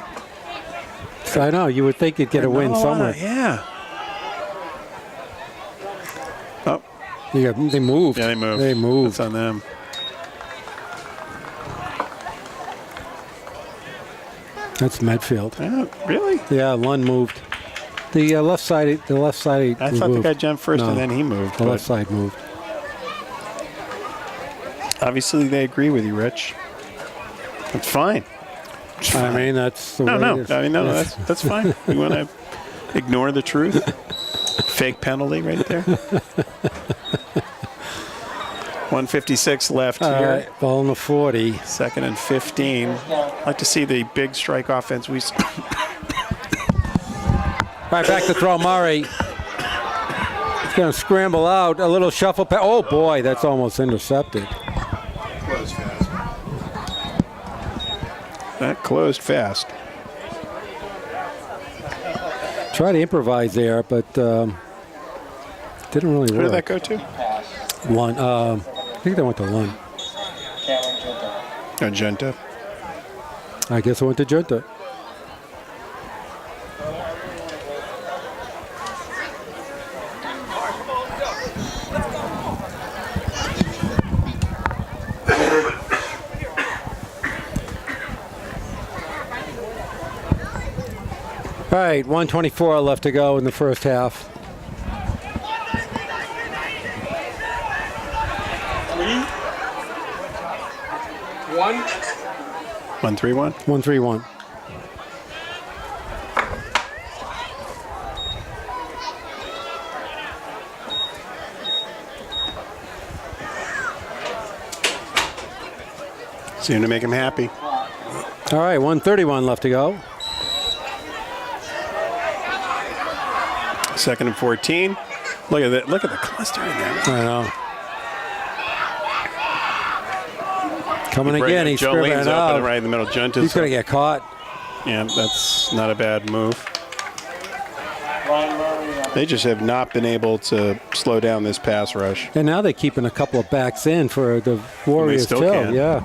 So I know you would think you'd get a win somewhere. Yeah. Oh, Yeah, they moved. yeah, they moved. They moved. It's on them. That's Medfield. Really? Yeah, Lund moved. The left side. The left side. I thought the moved. guy jumped first No, and then he moved. The but left side moved. obviously, they agree with you, Rich. That's fine. I mean, that's the way No. it is. I mean, no, that's fine. You want to ignore the truth? Fake penalty right there. 156 left All here. right, ball in the 40. 2nd and 15. I'd like to see the big strike offense. All right, back to throw. Murray. He's going to scramble out. A little shuffle pass. Oh, boy, that's almost intercepted. That closed fast. Tried to improvise there, but didn't really Where did that work. go to? Lund. I think they went to Lund. Argenta. I guess I went to Junta. All right, 124 left to go in the first half. 1-3-1. 1-3-1. Seem to make him happy. All right, 131 left to go. 2nd and 14. Look at that. Look at the cluster in there. I know. Coming again, he's Joe scribbling leans it open out. right in the middle. Junta's. He's going to get caught. Yeah, that's not a bad move. They just have not been able to slow down this pass rush. And now they're keeping a couple of backs in for the Warriors still too. can. Yeah.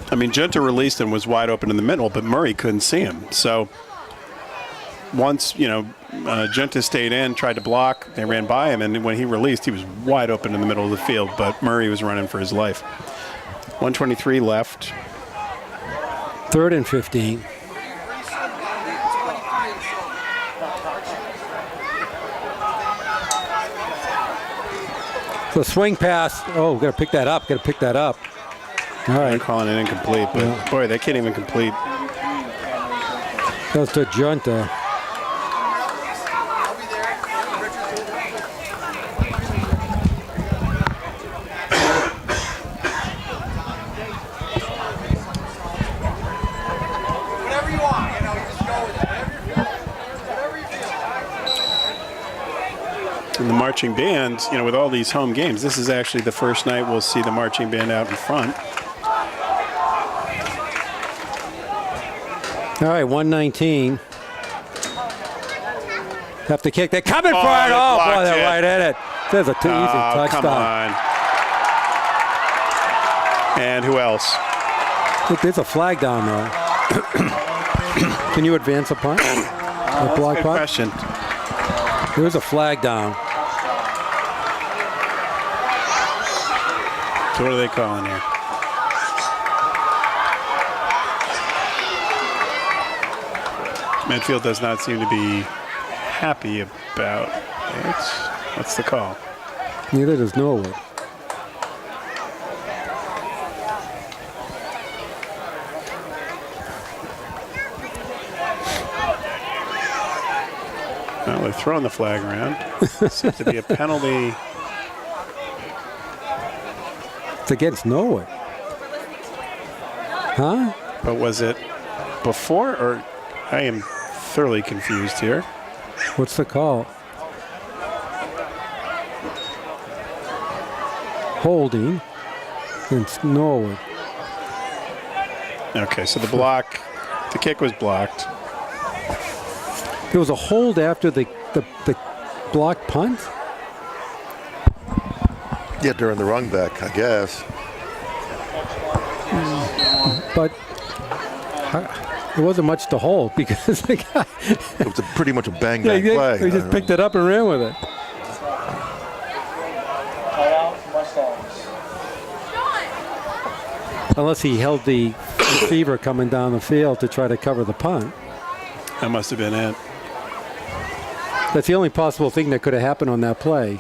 I mean, Junta released and was wide open in the middle, but Murray couldn't see him. So once, Junta stayed in, tried to block, they ran by him, and when he released, he was wide open in the middle of the field, but Murray was running for his life. 123 left. 3rd and 15. So swing pass. Oh, got to pick that up. Got to pick that up. All They're right. calling it incomplete, but boy, they can't even complete. Goes to Junta. And the marching band, with all these home games, this is actually the first night we'll see the marching band out in front. All right, 119. Have to kick. They're coming for it. they Oh, boy, blocked they're it. right at it. There's a easy Oh, come touchdown. on. And who else? Look, there's a flag down there. Can you advance a punt? A block Good punt? question. There's a flag down. So what are they calling here? Medfield does not seem to be happy about it. What's the call? Neither does Norwood. Well, they're throwing the flag around. Seems to be a penalty. It's against Norwood. Huh? But was it before or? I am thoroughly confused here. What's the call? Holding against Norwood. Okay, so the kick was blocked. There was a hold after the blocked punt. Yeah, during the run back, I guess. But there wasn't much to hold because the guy It was pretty much a bang bang play. he just picked it up and ran with it. Timeout, Mustangs. Unless he held the receiver coming down the field to try to cover the punt. That must have been it. That's the only possible thing that could have happened on that play.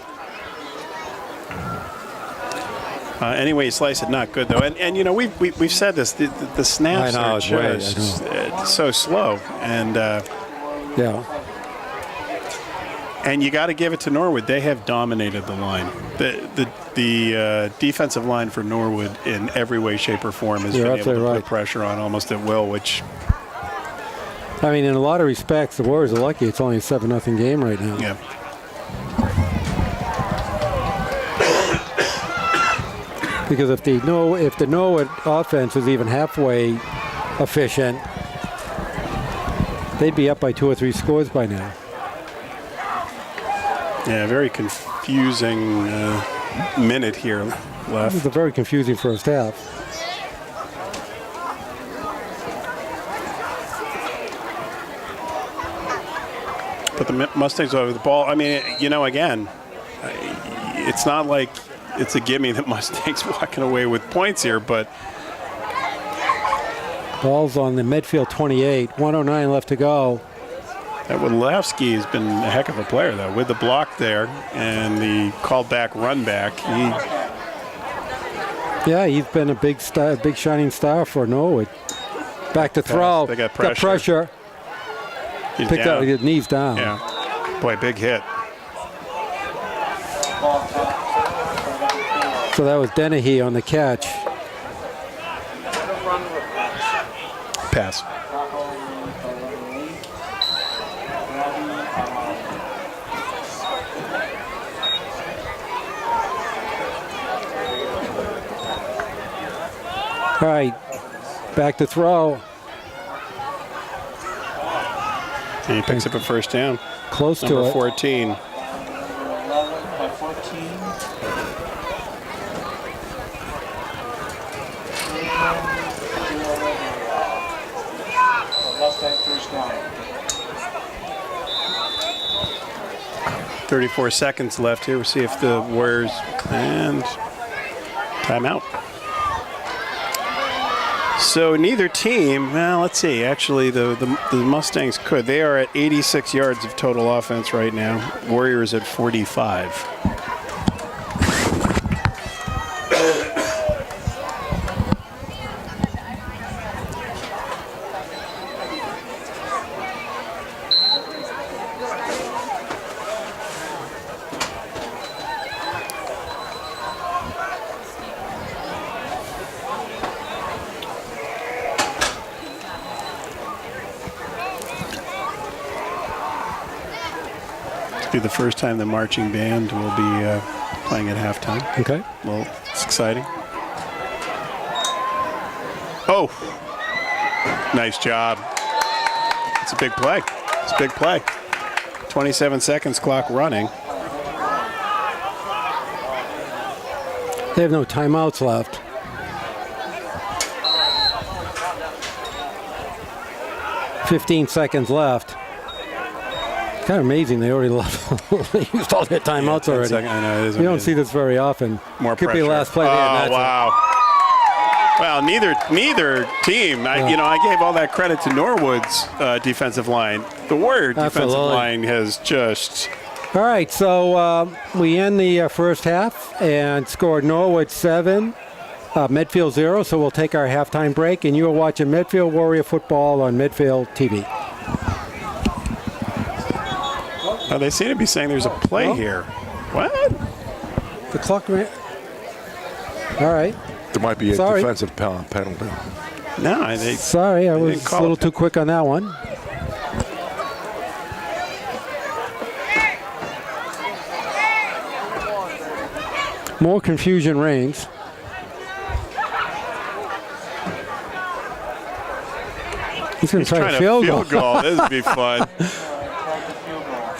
Anyway, you slice it, not good though. And you know we've said this. The snaps I know, are it's way, just so slow, and Yeah. and you got to give it to Norwood. They have dominated the line. The defensive line for Norwood in every way, shape, or form has You're been able to absolutely put right. pressure on almost at will. Which I mean, in a lot of respects, the Warriors are lucky it's only a 7-0 game right now. yeah. Because if the Norwood offense was even halfway efficient, they'd be up by 2 or 3 scores by now. Yeah, very confusing minute here It left. was a very confusing first half. But the Mustangs over the ball. I mean, you know, again, it's not like it's a gimme that Mustangs walking away with points here, but Ball's on the Medfield 28, 109 left to go. that Wodlowski has been a heck of a player, though, with the block there and the called back run back. Yeah, he's been a big star, big shining star for Norwood. Back to throw. They got Got pressure. He's Picked down. up his knees down. Yeah. Boy, big hit. So that was Dennehy on the catch. Pass. All right, back to throw. And he picks up a first down. Close to Number it. 14. 11 by 14. Mustang first down. 34 seconds left here. We'll see if the Warriors and timeout. So neither team, well, let's see. Actually, the Mustangs could. They are at 86 yards of total offense right now. Warriors at 45. Be the first time the marching band will be playing at halftime. Okay. Well, it's exciting. Oh, nice job. It's a big play. It's a big play. 27 seconds clock running. They have no timeouts left. $15 seconds left. Kind of amazing they already left. They used all their timeouts Yeah, 10 already. seconds. I know, it is You don't amazing. see this very often. More Could pressure. be the last play. They had. Oh, That's it. wow. Well, neither team. I gave all that credit to Norwood's defensive line. The Warrior defensive Absolutely. line has just. All right, so we end the first half and scored Norwood 7, Medfield 0. So we'll take our halftime break, and you are watching Medfield Warrior football on Medfield TV. They seem to be saying there's a play Oh. here. What? The clock ran. All right. There might be a Sorry. defensive penalty. No, they. Sorry, I was didn't a call little it. too quick on that one. More confusion reigns. He's going to try Trying a to field field goal. goal. This would be fun.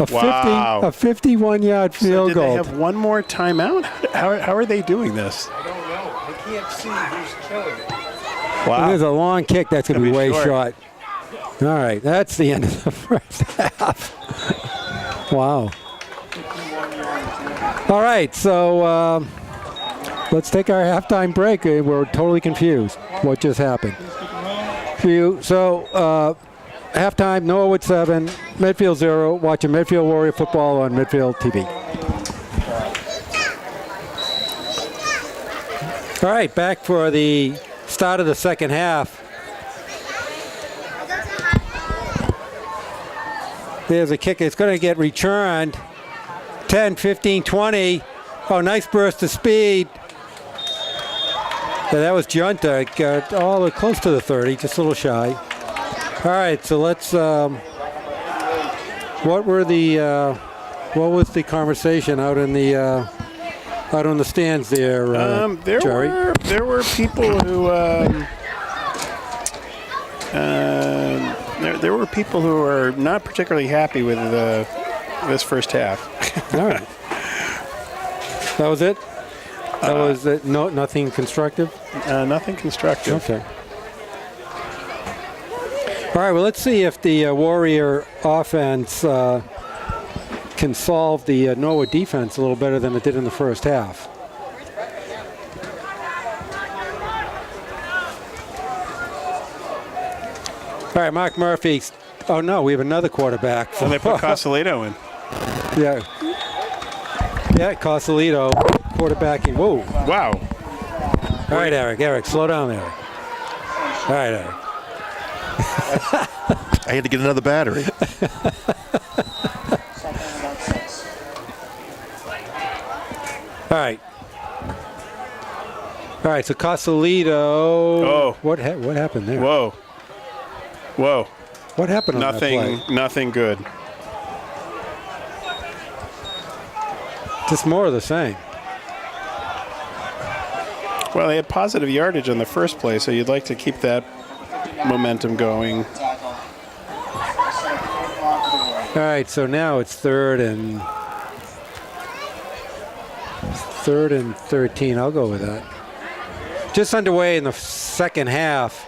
Wow. A 51-yard So field did goal. they have one more timeout? How are they doing this? I don't know. I can't see who's killing it. Wow. There's a long kick that's going to be way short. short. All right, that's the end of the first half. Wow. All right, so let's take our halftime break. We're totally confused. What just happened? So halftime, Norwood 7, Medfield 0. Watching Medfield Warrior football on Medfield TV. All right, back for the start of the second half. There's a kick. It's going to get returned. 10, 15, 20. Oh, nice burst of speed. Yeah, that was Junta. Got all close to the 30, just a little shy. All right, so let's. What was the conversation out in the on the stands there, Jerry? There were people who. There were people who were not particularly happy with this first half. All right. That was it? That was it? No, nothing constructive? Nothing constructive. Okay. All right, well, let's see if the Warrior offense can solve the Norwood defense a little better than it did in the first half. All right, Mark Murphy. Oh, no, we have another quarterback. And they put Cosolito in. Yeah. Yeah, Cosolito quarterbacking. Whoa. Wow. All right, Eric, slow down, Eric. All right, Eric. I had to get another battery. All right. All right, so Cosolito. Oh. What happened there? Whoa. What happened on that play? Nothing good. Just more of the same. Well, they had positive yardage on the first play, so you'd like to keep that momentum going. All right, so now it's third and 13. I'll go with that. Just underway in the second half.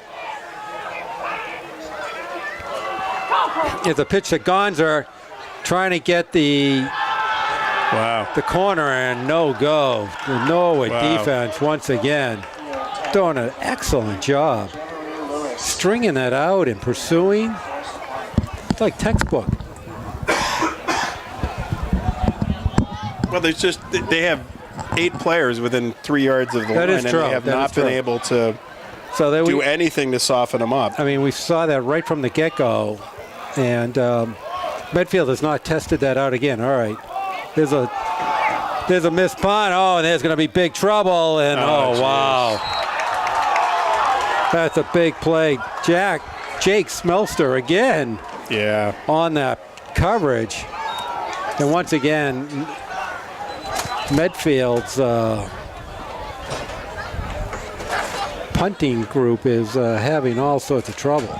It's a pitch to Gonzer, trying to get the corner, and no go. The Norwood defense once again doing an excellent job stringing that out and pursuing. It's like textbook. Well, they have 8 players within 3 yards of the line, and they have not been able to do anything to soften them up. I mean, we saw that right from the get-go, and Medfield has not tested that out again. All right, there's a missed punt. Oh, and there's going to be big trouble, and wow. That's a big play. Jake Smelster again. Yeah. On that coverage. And once again, Medfield's punting group is having all sorts of trouble.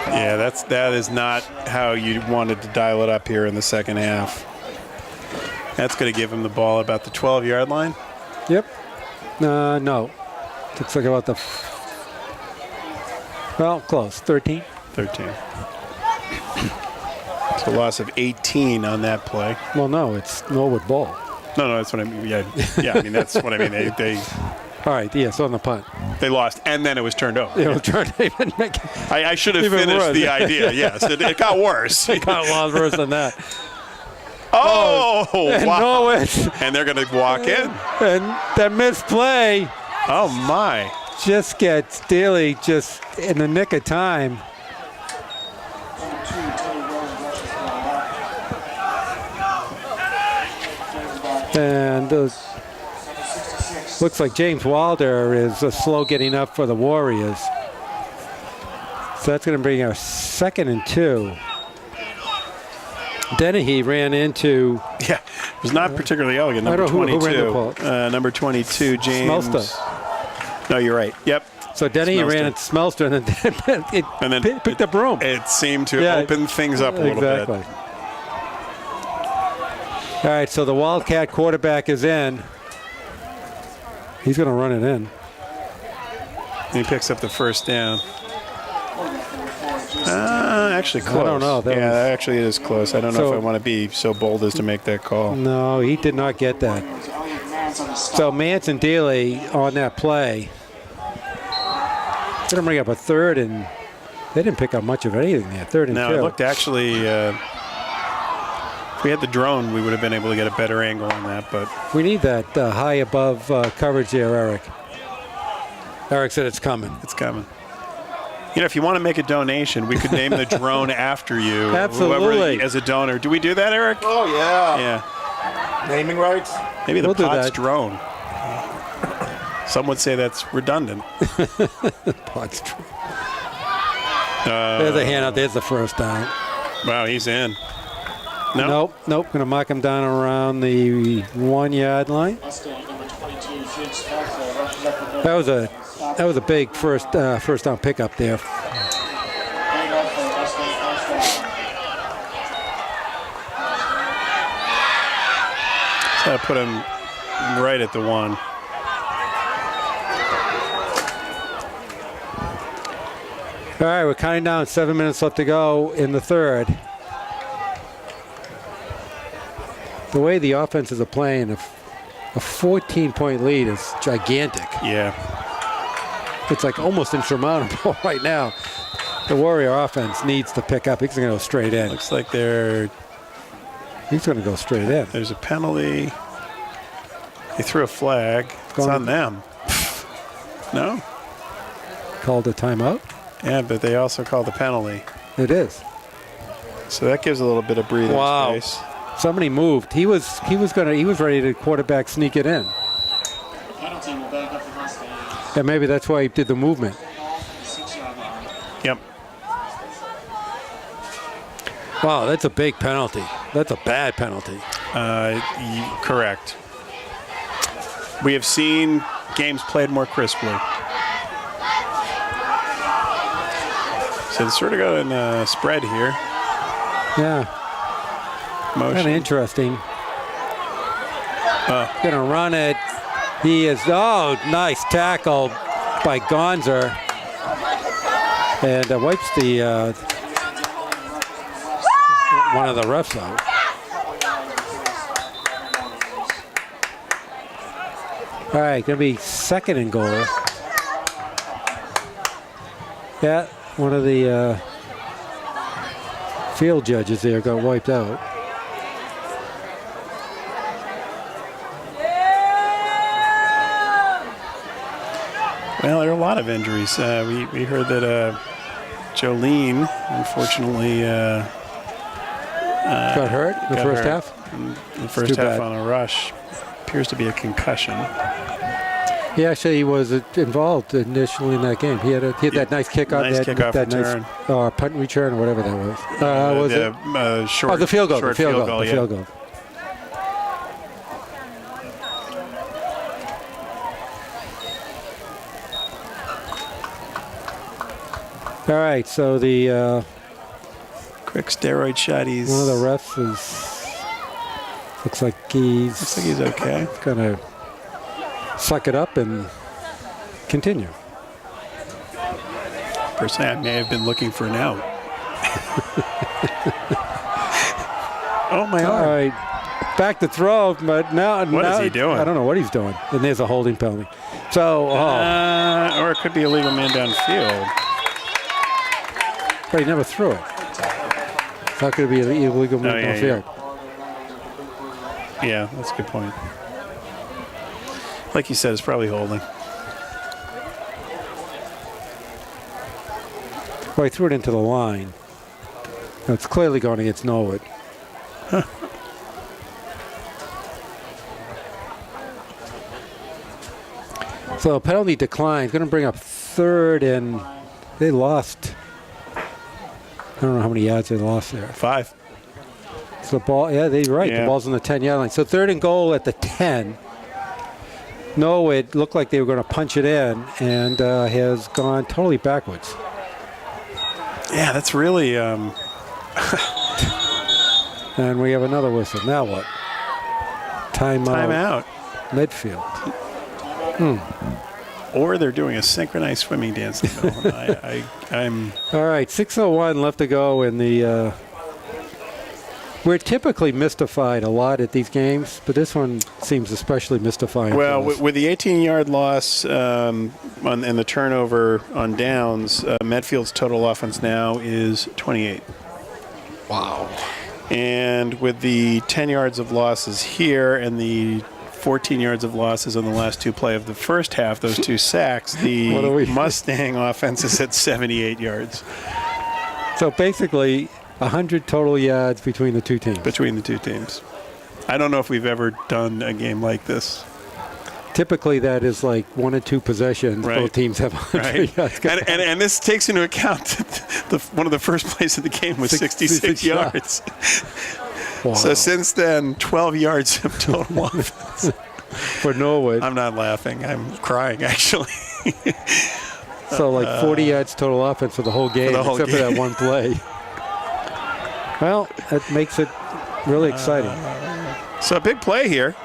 Yeah, that is not how you wanted to dial it up here in the second half. That's going to give him the ball about the 12-yard line. Yep. No. Looks like about close. 13. 13. It's a loss of 18 on that play. Well, no, it's Norwood ball. No, that's what I mean. Yeah, I mean, that's what I mean. They all right, yes, on the punt. They lost, and then it was turned over. It was turned even. I should have finished worse. the idea. Yes, it got worse. It got a lot worse than that. Oh, and wow. Norwood. And they're going to walk in. And that misplay. Oh, my. Just gets Daly just in the nick of time. And looks like James Wilder is slow getting up for the Warriors. So that's going to bring our 2nd and 2. Dennehy ran into. Yeah, it was not particularly elegant. Number 22. Who ran the ball? Number 22, James. Smelster. No, you're right. Yep. So Dennehy ran into Smelster, and then it picked up room. It seemed to open things up a little bit. All right, so the Wildcat quarterback is in. He's going to run it in. He picks up the first down. Actually close. I don't know. Yeah, that actually is close. I don't know if I want to be so bold as to make that call. No, he did not get that. So Mance and Daly on that play. Going to bring up a third, and they didn't pick up much of anything there. Third and 2. No, it looked actually. If we had the drone, we would have been able to get a better angle on that. But we need that high above coverage there, Eric. Eric said it's coming. It's coming. You know, if you want to make a donation, we could name the drone after you. Absolutely. Whoever, as a donor. Do we do that, Eric? Oh, yeah. Yeah. Naming rights? Maybe the We'll do Potts that. drone. Some would say that's redundant. Potts. There's a handout. There's the first down. Wow, he's in. No? Nope. Going to mark him down around the 1 yard line. That was a big first down pickup there. Got to put him right at the 1. All right, we're counting down. 7 minutes left to go in the third. The way the offenses are playing, a 14-point lead is gigantic. Yeah. It's like almost insurmountable right now. The Warrior offense needs to pick up. He's going to go straight in. Looks like He's going to go straight in. there's a penalty. They threw a flag. It's on them. No? Called a timeout. Yeah, but they also called a penalty. It is. So that gives a little bit of breathing space. Somebody moved. He was ready to quarterback sneak it in. And maybe that's why he did the movement. Yep. Wow, that's a big penalty. That's a bad penalty. Correct. We have seen games played more crisply. So it's sort of going spread here. Yeah. Motion. Kind of interesting. Gonna run it. He is, nice tackle by Gonzer. And wipes the one of the refs out. All right, gonna be second and goal. Yeah, one of the field judges there got wiped out. Well, there are a lot of injuries. We heard that Jolene, unfortunately, got hurt in the got first hurt half? in the first too half bad. on a rush. Appears to be a concussion. He actually was involved initially in that game. He had that nice kick on Nice that, kickoff that return. nice punt return or whatever that was. Was it? Short, The field goal. short The field goal. The yeah. field goal. All right, so the Quick steroid shot. one of the refs looks like he's okay. gonna suck it up and continue. Personally, I may have been looking for an out. Oh, my All arm. right, back to throw, but now What is he doing? I don't know what he's doing. And there's a holding penalty. So, Or it could be a legal man downfield. but he never threw it. How could it be an illegal move yeah, downfield? Yeah, that's a good point. Like you said, it's probably holding. Well, he threw it into the line. Now, it's clearly going against Norwood. Huh. So penalty declines. Going to bring up third, and they lost. I don't know how many yards they lost there. 5. So the ball, yeah, they're right. Yeah. The ball's on the 10-yard line. So third and goal at the 10. Norwood looked like they were going to punch it in, and has gone totally backwards. Yeah, that's really. And we have another whistle. Now what? Timeout. Timeout. Medfield. Or they're doing a synchronized swimming dance in the middle. I'm All right, 6:01 left to go in the. We're typically mystified a lot at these games, but this one seems especially mystifying. well to us. with the 18-yard loss and the turnover on downs. Medfield's total offense now is 28. Wow. And with the 10 yards of losses here and the 14 yards of losses on the last two play of the first half, those two sacks, the Mustang offense is at 78 yards. So basically, 100 total yards between the two teams. Between the two teams. I don't know if we've ever done a game like this. Typically, that is like 1 or 2 possessions. Right. Both teams have 100 Right. yards. And this takes into account that one of the first plays of the game was 66 yards. Wow. So since then, 12 yards of total offense. For Norwood. I'm not laughing. I'm crying, actually. So like 40 yards total offense for the whole game, the whole except for that one play. Well, that makes it really exciting. So a big play here.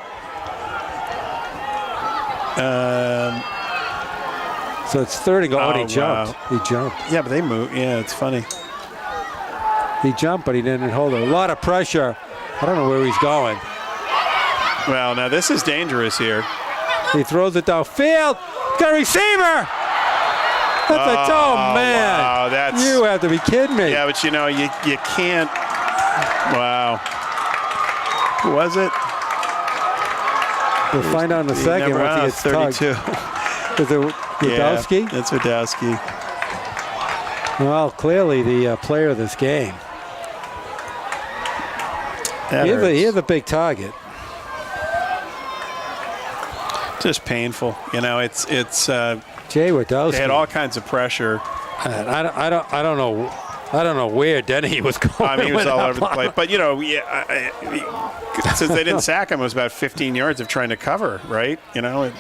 So it's third and goal. Oh, Oh, he jumped. He jumped. Yeah, but they move. Yeah, it's funny. He jumped, but he didn't hold it. A lot of pressure. I don't know where he's going. Well, now this is dangerous here. He throws it downfield. Got a receiver. That's man. Wow, that's You have to be kidding me. yeah, but you can't. Wow. Who was it? We'll find out in a second Number once he gets 32. tugged. Is it Wadowski? Yeah, that's Wadowski. Well, clearly the player of this game. That He hurts. is a big target. Just painful. You know, it's Jay Wadowski. they had all kinds of pressure. I don't know. I don't know where Denny was going. I mean, he was with all that over the ball. place. But, you know, since they didn't sack him, it was about 15 yards of trying to cover, right? You know,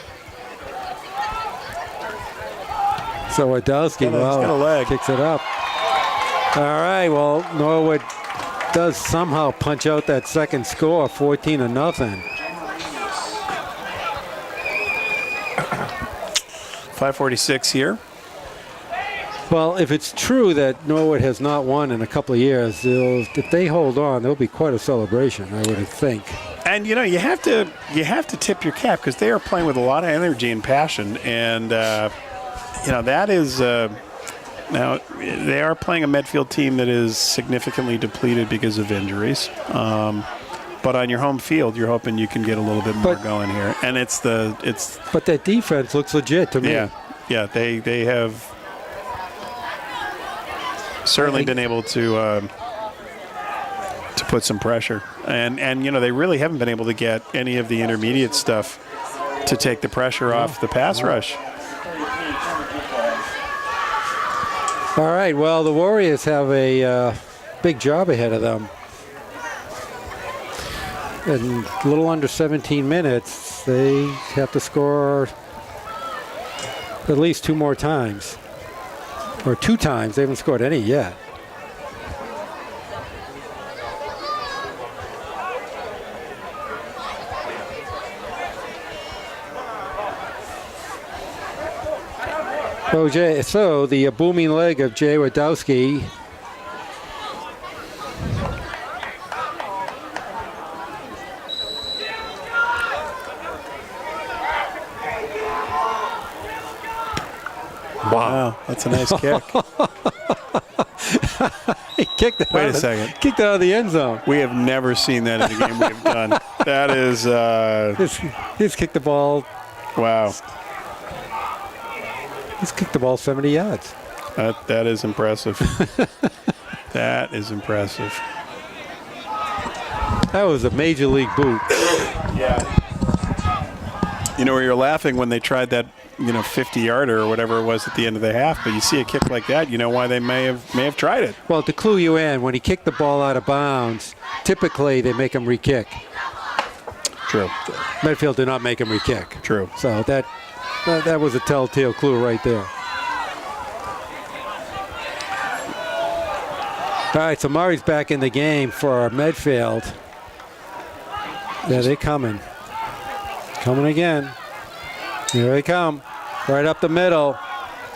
So Wadowski, he's got a leg. kicks it up. All right, well, Norwood does somehow punch out that second score, 14-0. 5:46 here. Well, if it's true that Norwood has not won in a couple of years, if they hold on, there'll be quite a celebration, I would think. And you know, you have to tip your cap because they are playing with a lot of energy and passion, and you know that is now they are playing a Medfield team that is significantly depleted because of injuries. But on your home field, you're hoping you can get a little bit more going here, and it's. But that defense looks legit to me. Yeah, they have certainly been able to put some pressure, and you know they really haven't been able to get any of the intermediate stuff to take the pressure off the pass rush. All right, well, the Warriors have a big job ahead of them. In a little under 17 minutes, they have to score at least 2 more times. Or 2 times. They haven't scored any yet. So the booming leg of Jay Wadowski. Wow, that's a nice kick. He kicked it. Wait a second. Kicked it out of the end zone. We have never seen that in a game we've done. That is He's kicked the ball. wow. He's kicked the ball 70 yards. That is impressive. That is impressive. That was a major league boot. Yeah. You know, you're laughing when they tried that, 50-yarder or whatever it was at the end of the half, but you see a kick like that, you know why they may have tried it. Well, to clue you in, when he kicked the ball out of bounds, typically they make him re-kick. True. Medfield did not make him re-kick. True. So that was a telltale clue right there. All right, so Murray's back in the game for Medfield. Yeah, they're coming. Coming again. Here they come. Right up the middle.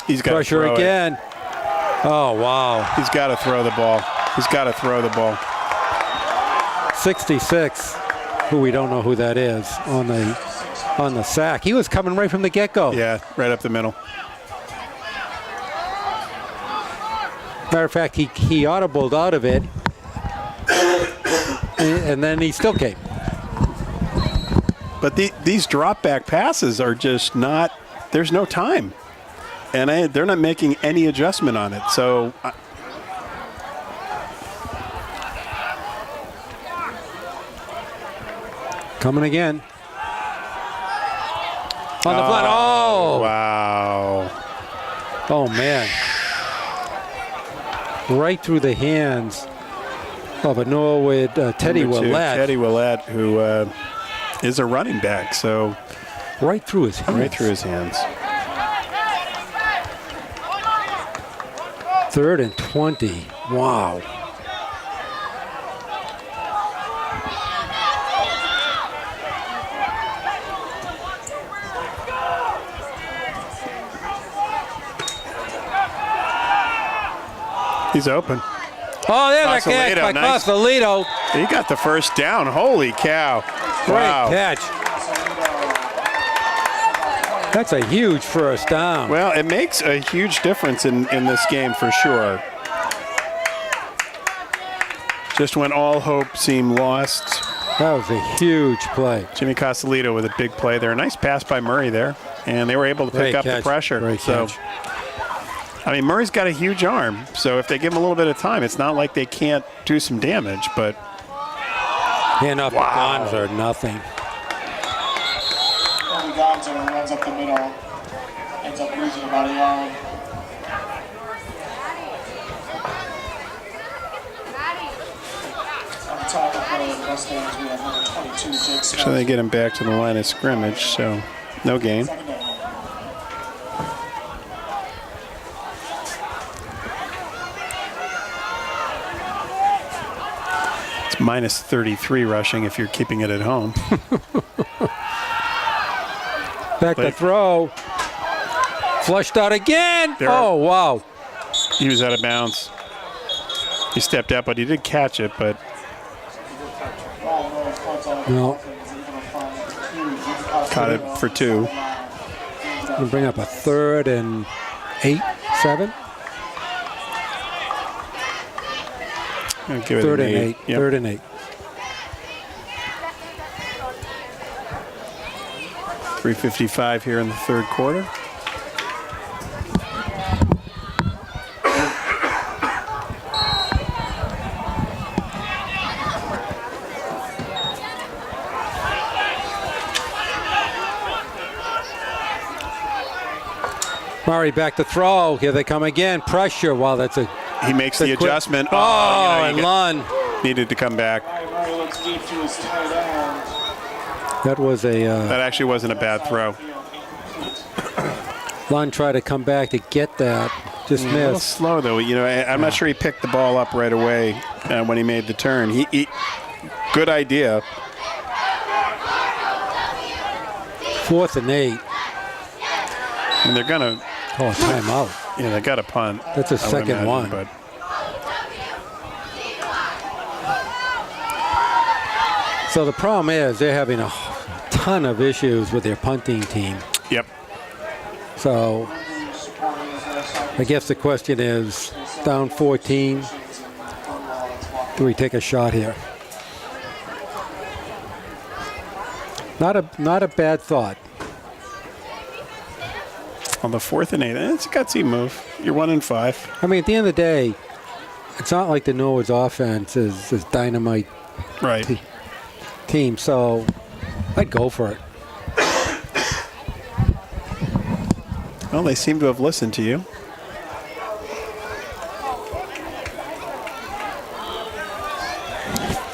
He's got Pressure again. Oh, wow. He's got to throw the ball. He's got to throw the ball. 66, who we don't know who that is, on the sack. He was coming right from the get-go. Yeah, right up the middle. Matter of fact, he audibled out of it, and then he still came. But these drop-back passes are just not, there's no time. And they're not making any adjustment on it. So coming again. On the flat. Oh! Wow. Oh, man. Right through the hands of a Norwood Teddy Willett. Teddy Willett, who is a running back. So right through his hands. Right through his hands. 3rd and 20. Wow. He's open. Oh, there's a catch by Nice. Costellito. He got the first down. Holy cow. Great Wow. catch. That's a huge first down. Well, it makes a huge difference in this game for sure. Just when all hope seemed lost. That was a huge play. Jimmy Costellito with a big play there. Nice pass by Murray there. And they were able to pick up the pressure. Great so, catch. I mean, Murray's got a huge arm. So if they give him a little bit of time, it's not like they can't do some damage. But hand off the guns or nothing. Gonzo runs up the middle, ends up losing about a yard. On top of the Mustangs, we have number 22, Jake Smith. so they get him back to the line of scrimmage. So no gain. Second down. It's minus 33 rushing if you're keeping it at home. Back to throw. Flushed out again. Oh, wow. He was out of bounds. He stepped out, but he did catch it. But No. caught it for 2. We'll bring up a 3rd and 8, 7. I'll give it 3rd an and 8. Yep. 3rd and 8. 3:55 here in the third quarter. Murray back to throw. Here they come again. Pressure. Wow, that's a. He makes the adjustment. Oh, you and Lund. needed to come back. Murray looks deep to his tight end. That was a. That actually wasn't a bad throw. Lund tried to come back to get that. Just A little missed. slow though. You know, I'm not sure he picked the ball up right away when he made the turn. He good idea. 4th and 8. And they're gonna. Oh, timeout. Yeah, they got a punt. That's a I would second imagine, one. But So the problem is they're having a ton of issues with their punting team. yep. So I guess the question is, down 14, do we take a shot here? Not a bad thought. On the 4th and 8, it's a gutsy move. You're 1 and 5. I mean, at the end of the day, it's not like the Norwood's offense is dynamite Right. team, so I'd go for it. Well, they seem to have listened to you.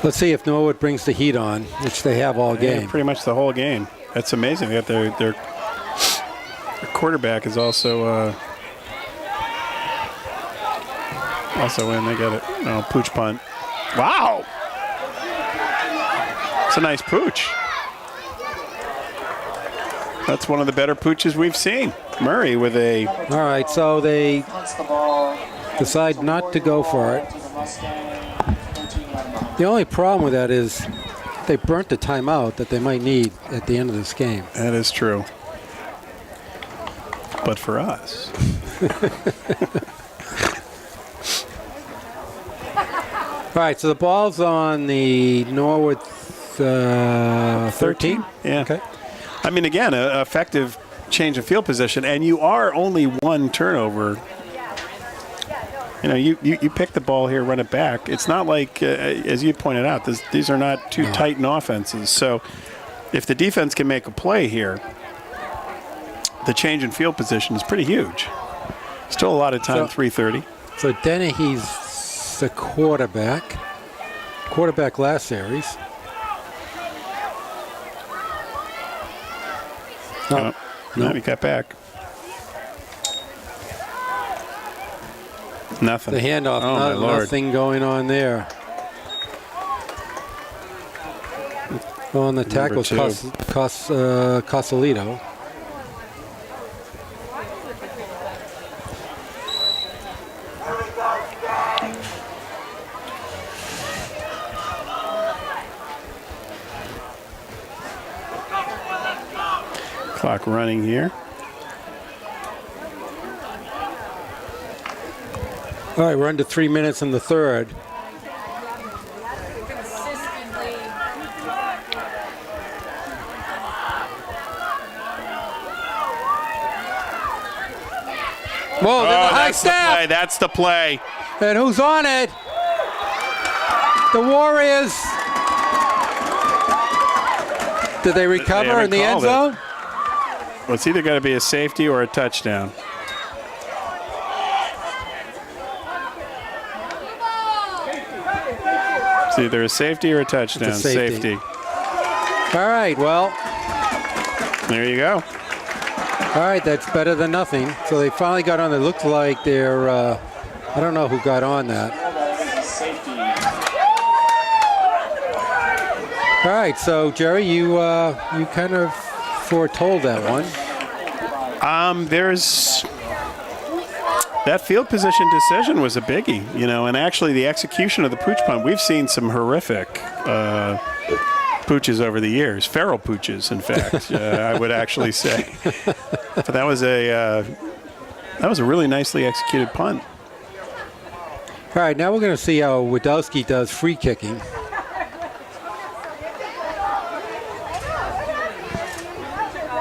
Let's see if Norwood brings the heat on, which they have all Yeah, game. pretty much the whole game. That's amazing. They got their quarterback is also in. They got it. No, pooch punt. Wow. It's a nice pooch. That's one of the better pooches we've seen. Murray with a... All right, so they Punts the ball decide not to go for it. to the Mustang, 13 yard line. The only problem with that is they burnt the timeout that they might need at the end of this game. That is true. But for us. All right, so the ball's on the Norwood 13. Yeah. Okay. I mean, again, an effective change of field position, and you are only one turnover. You know, you pick the ball here, run it back. It's not like, as you pointed out, these are not two Titan offenses. So if the defense can make a play here, the change in field position is pretty huge. Still a lot of time, 3:30. So Dennehy's the quarterback last series. No, he got back. Nothing. The handoff, Oh, my Lord. nothing going on there. On the tackle, Number 2. Cosolito. Clock running here. All right, we're under 3 minutes in the third. Whoa, there's a high That's the snap! play. That's the play. And who's on it? The Warriors. Did they recover haven't in the end called it. zone? Well, it's either going to be a safety or a touchdown. It's either a safety or a touchdown. It's a safety. All right, well, There you go. all right, that's better than nothing. So they finally got on. It looked like they're, I don't know who got on that. Safety. All right, so Jerry, you kind of foretold that one. There's that field position decision was a biggie, you know, and actually the execution of the pooch punt. We've seen some horrific pooches over the years, feral pooches, in fact, I would actually say. But that was a really nicely executed punt. All right, now we're going to see how Wadowski does free kicking.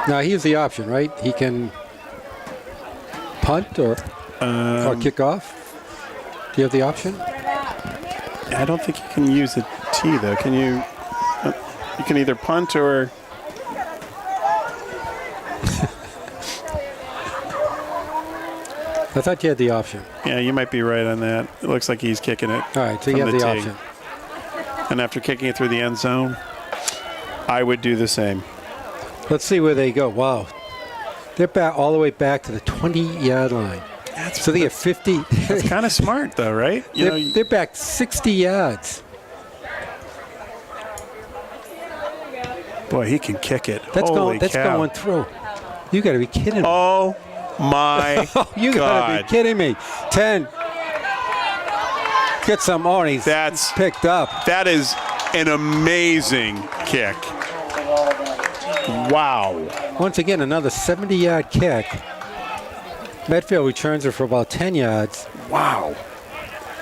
Now here's the option, right? He can punt or kick off. Do you have the option? I don't think you can use the T though. Can you? You can either punt or. I thought you had the option. Yeah, you might be right on that. It looks like he's kicking it. All right, so you from have the tee. option. And after kicking it through the end zone, I would do the same. Let's see where they go. Wow. They're back all the way back to the 20-yard line. So they get 50. It's kind of smart, though, right? They're back 60 yards. Boy, he can kick it. That's Holy That's cow. going through. You got to be kidding me. Oh my You got to God. be kidding me. 10. Get some on. He's That's picked up. that is an amazing kick. Wow. Once again, another 70-yard kick. Medfield returns it for about 10 yards. Wow.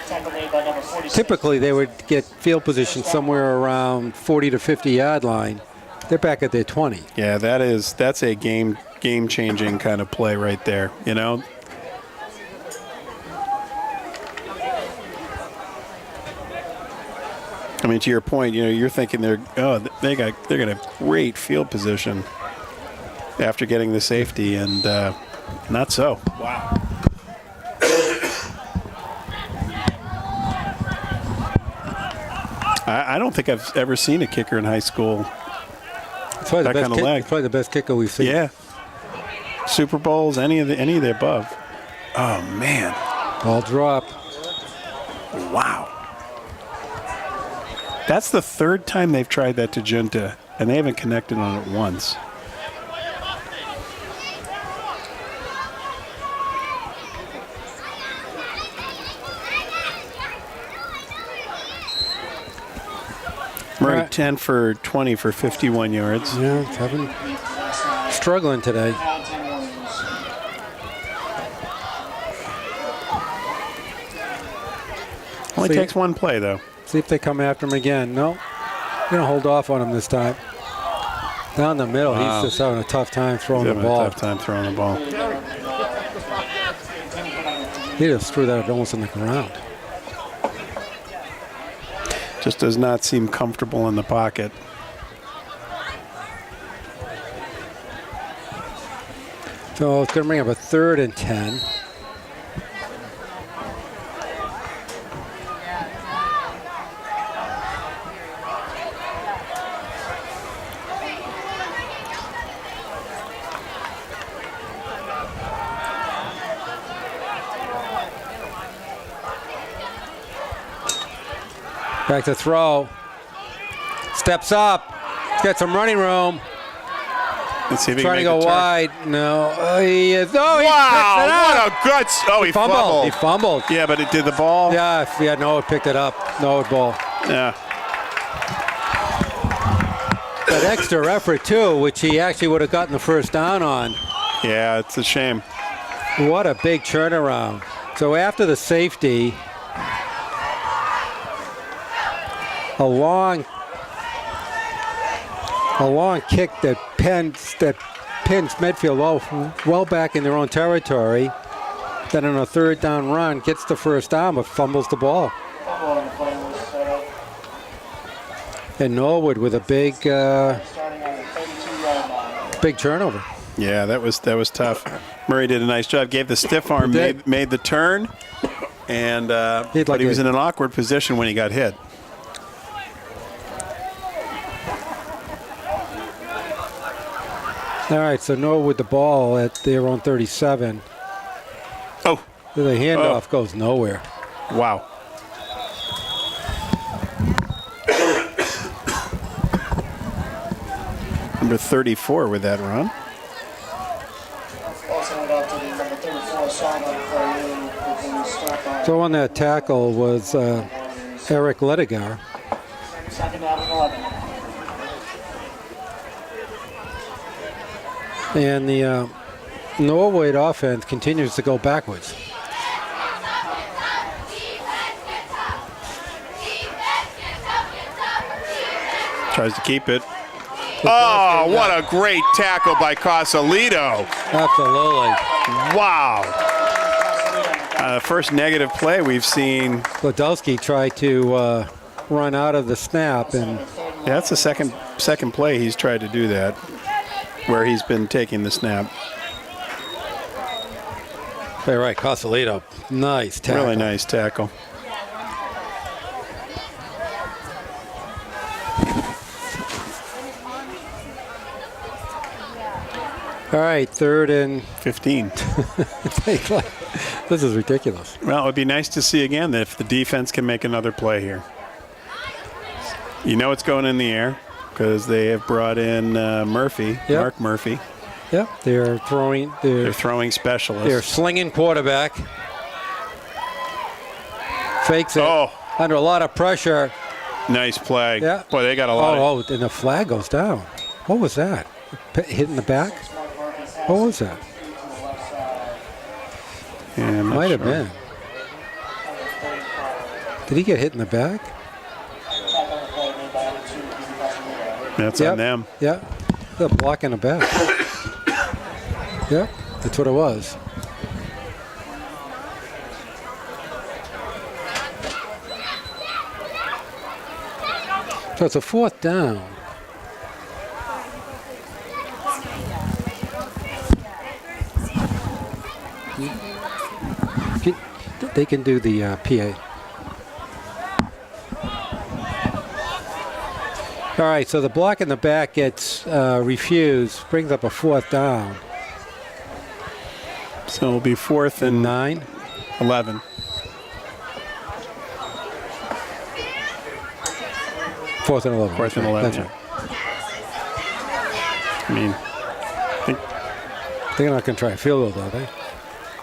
Tackle made by number 46. Typically, they would get field position somewhere around 40 to 50-yard line. They're back at their 20. Yeah, that's a game-changing kind of play right there, you know? I mean, to your point, you know, you're thinking they're going to have great field position after getting the safety, and not so. Wow. I don't think I've ever seen a kicker in high school. It's probably, That kind of leg. it's probably the best kicker we've seen. Yeah. Super Bowls, any of the above. Oh man. Ball drop. Wow. That's the third time they've tried that to Junta, and they haven't connected on it once. Murray, Right. 10 for 20 for 51 yards. Yeah, Kevin struggling today. Only See- takes one play, though. See if they come after him again. No, they're gonna hold off on him this time. Down the middle, Wow. he's just having a tough time throwing He's the having a ball. tough time throwing the ball. He just threw that almost in the ground. Just does not seem comfortable in the pocket. So it's going to bring up a 3rd and 10. Back to throw. Steps up. Got some running room. Let's see if he Trying to can go make the turn. wide. No. He is. Oh, he Wow, picks it up. what a good. Oh, he fumbled. He fumbled. Yeah, but it did the ball. Yeah, Norwood picked it up. Norwood ball. Yeah. That extra effort, too, which he actually would have gotten the first down on. Yeah, it's a shame. What a big turnaround. So after the safety, a long kick that pins Medfield well back in their own territory. Then on a 3rd down run, gets the first down, but fumbles the ball. And Norwood with a big turnover. Yeah, that was tough. Murray did a nice job. Gave the stiff arm, He did. made the turn, and but he was in an awkward position when he got hit. All right, so Norwood with the ball at their own 37. Oh, The handoff goes nowhere. wow. Number 34 with that run. Also went out to the number 34 sideline for you before you start by So on that tackle was Eric Ledigar. 2nd down and 11. And the Norwood offense continues to go backwards. Tries to keep it. Oh, what a great tackle by Casalito. Absolutely. Wow. First negative play we've seen. Gladowski tried to run out of the snap, and Yeah, that's the second play he's tried to do that, where he's been taking the snap. you're right, Casalito, nice tackle. Really nice tackle. All right, 3rd and 15. this is ridiculous. Well, it would be nice to see again that if the defense can make another play here. You know it's going in the air because they have brought in Murphy, Yep. Mark Murphy. Yep, they're throwing. They're throwing specialists. They're slinging quarterback. Fakes it Oh, under a lot of pressure. nice play. Yeah. Boy, they got a lot of. Oh, and the flag goes down. What was that? Hit in the back? What was that? Yeah, I'm not Might have sure. been. Did he get hit in the back? That's on them. Yeah. The block in the back. Yep, that's what it was. So it's a 4th down. They can do the PA. All right, so the block in the back gets refused, brings up a 4th down. So it'll be 4th and 9. 11. Fourth and 11. 4th and 11. That's yeah. right. I mean, They're not going to try a field goal, are they?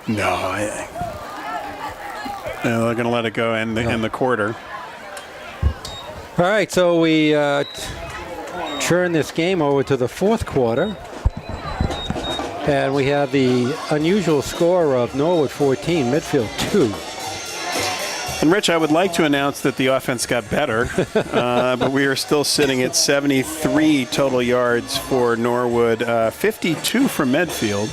no, they're going to let it go in the quarter. All right, so we turn this game over to the fourth quarter. And we have the unusual score of Norwood 14, Medfield 2. And Rich, I would like to announce that the offense got better, but we are still sitting at 73 total yards for Norwood, 52 for Medfield.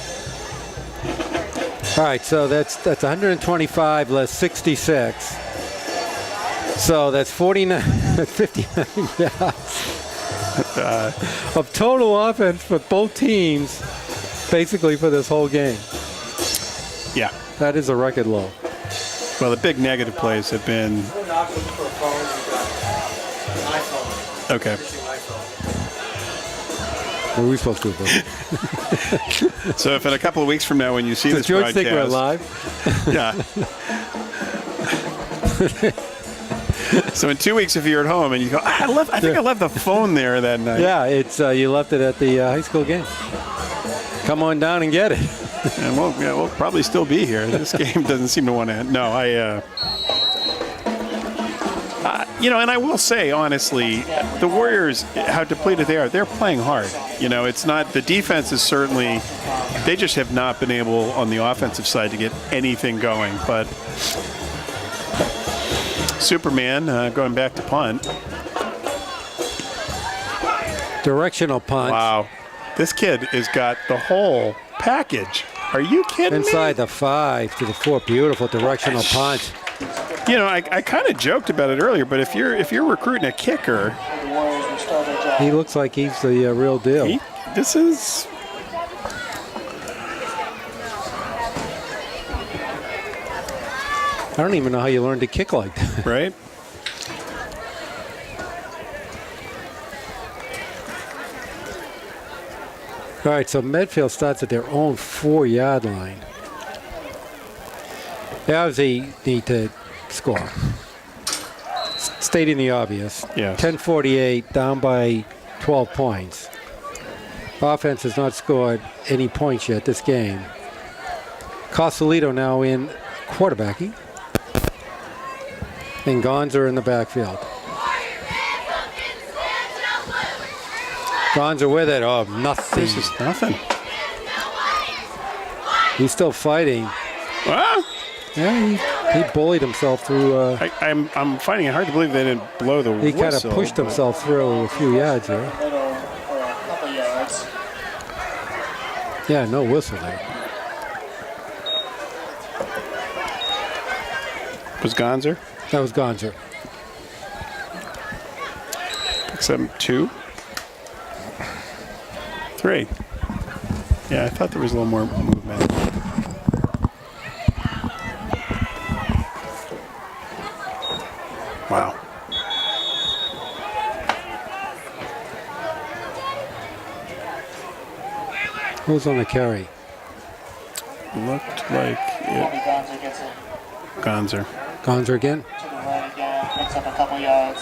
All right, so that's 125 less 66. So that's 59, 59 yards of total offense for both teams, basically for this whole game. Yeah. That is a record low. Well, the big negative plays have been. Okay. What are we supposed to do? So if in a couple of weeks from now, when you see Does this George broadcast, think we're live? Yeah. So in 2 weeks, if you're at home and you go, I think I left the phone there that night. Yeah, it's you left it at the high school game. Come on down and get it. And we'll probably still be here. This game doesn't seem to want to end. No, and I will say, honestly, the Warriors, how depleted they are, they're playing hard. It's not, the defense is certainly, they just have not been able on the offensive side to get anything going. But Superman going back to punt. Directional punt. Wow. This kid has got the whole package. Are you kidding me? Inside the 5 to the 4. Beautiful directional punt. I kind of joked about it earlier, but if you're recruiting a kicker, he looks like he's the real deal. This is. I don't even know how you learn to kick like that. Right? All right, so Medfield starts at their own 4-yard line. They obviously need to score. Stating the obvious. Yes. 10:48, down by 12 points. Offense has not scored any points yet this game. Cosolito now in quarterbacking. And Gonzer in the backfield. Gonzer with it. Oh, nothing. This is nothing. He's still fighting. Ah! Yeah, he bullied himself through. I'm finding it hard to believe they didn't blow the whistle. He kind of pushed himself through a few yards here. Couple yards. Yeah, no whistle there. Was Gonzer? That was Gonzer. Except 2? 3. Yeah, I thought there was a little more movement. Wow. Who's on the carry? Looked like it. Gonzer gets it Gonzer. Gonzer again? to the right again, picks up a couple yards.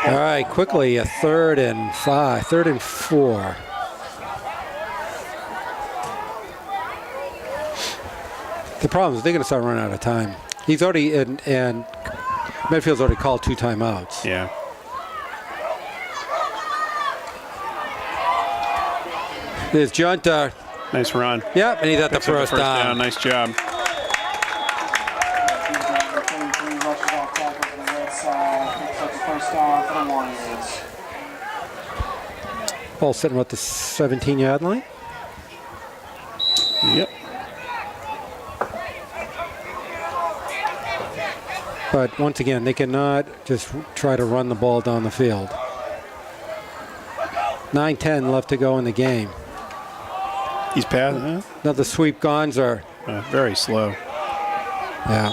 All right, quickly, a 3rd and 5, 3rd and 4. The problem is they're going to start running out of time. He's already, and Medfield's already called 2 timeouts. Yeah. There's Junta. Nice run. Yep, and he's at the Picks up first down. Nice job. Rushes off tackle to the right side, picks up the first down for the Warriors. Ball sitting at the 17-yard line. Yep. But once again, they cannot just try to run the ball down the field. 9:10 left to go in the game. He's passing. Another sweep, Gonzer. Very slow. Yeah.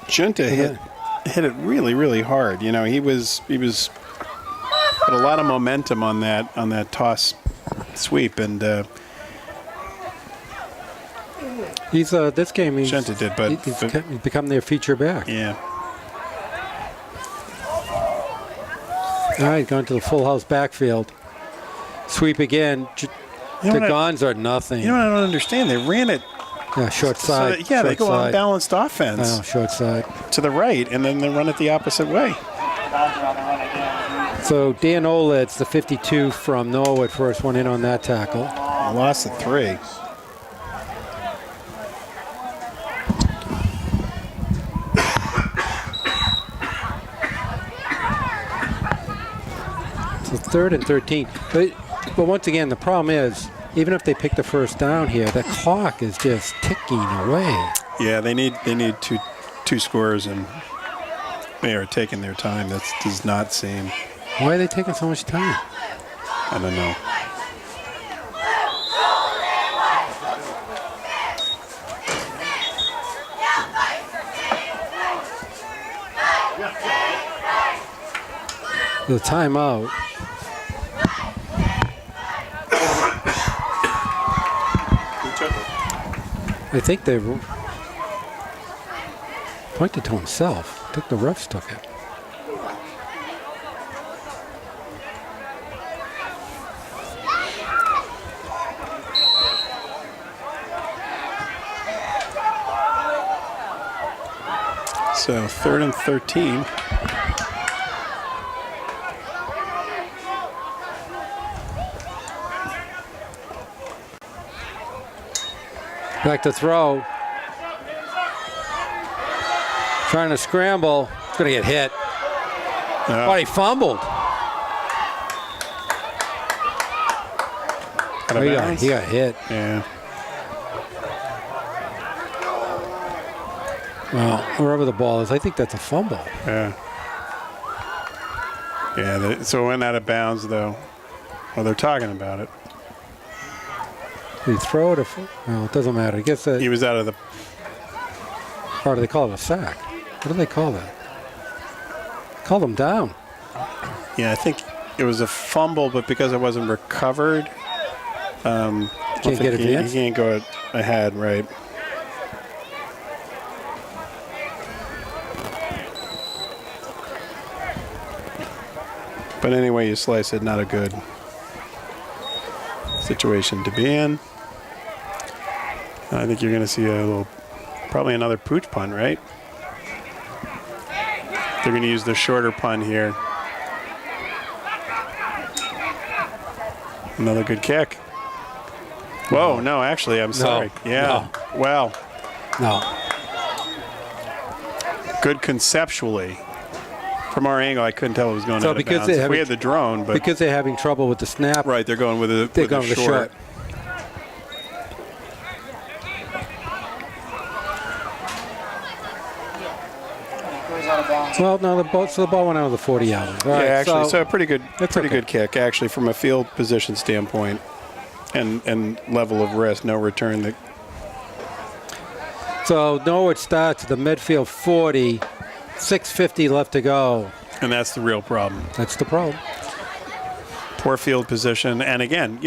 Junta hit it really, really hard. He was had a lot of momentum on that toss sweep, and He's this game. Junta did, but he's become their feature back. yeah. All right, going to the full house backfield. Sweep again. You know The what Gons are nothing. You know what I don't understand? They ran it. Yeah, short side. So, yeah, they short go on side. balanced offense Oh, short side. to the right, and then they run it the opposite way. Dodger on the run again. So Dan Oled's the 52 from Norwood, first one in on that tackle. Lost of 3. So 3rd and 13. But once again, the problem is, even if they pick the first down here, the clock is just ticking away. Yeah, they need two scores, and they are taking their time. That does not seem. Why are they taking so much time? I don't know. The timeout. I think they pointed to himself. I think the refs took it. So 3rd and 13. Back to throw. Trying to scramble. It's going to get hit. No. Oh, he fumbled. Out of He bounds? got hit. Yeah. Well, wherever the ball is, I think that's a fumble. Yeah. Yeah. So it went out of bounds, though. Well, they're talking about it. Did he throw it? Well, it doesn't matter. I guess He was out of the. or do they call it a sack? What do they call that? Call them down. Yeah, I think it was a fumble, but because it wasn't recovered, Can't get he advanced? can't go ahead, right? But anyway, you slice it, not a good situation to be in. I think you're going to see probably another pooch punt, right? They're going to use the shorter punt here. Another good kick. Whoa, no, actually, I'm sorry. Yeah, well, No. good conceptually. From our angle, I couldn't tell it was going So out of because bounds. they We had the drone, but Because they're having trouble with the snap. right, they're going with They're going with the short. Goes out of bounds. Well, no, the ball went out of the 40-yard line. All Yeah, right, actually, so a pretty good okay. good kick, actually, from a field position standpoint, and level of risk, no return. So Norwood starts at the Medfield 40, 6:50 left to go. And that's the real problem. That's the problem. Poor field position, and again,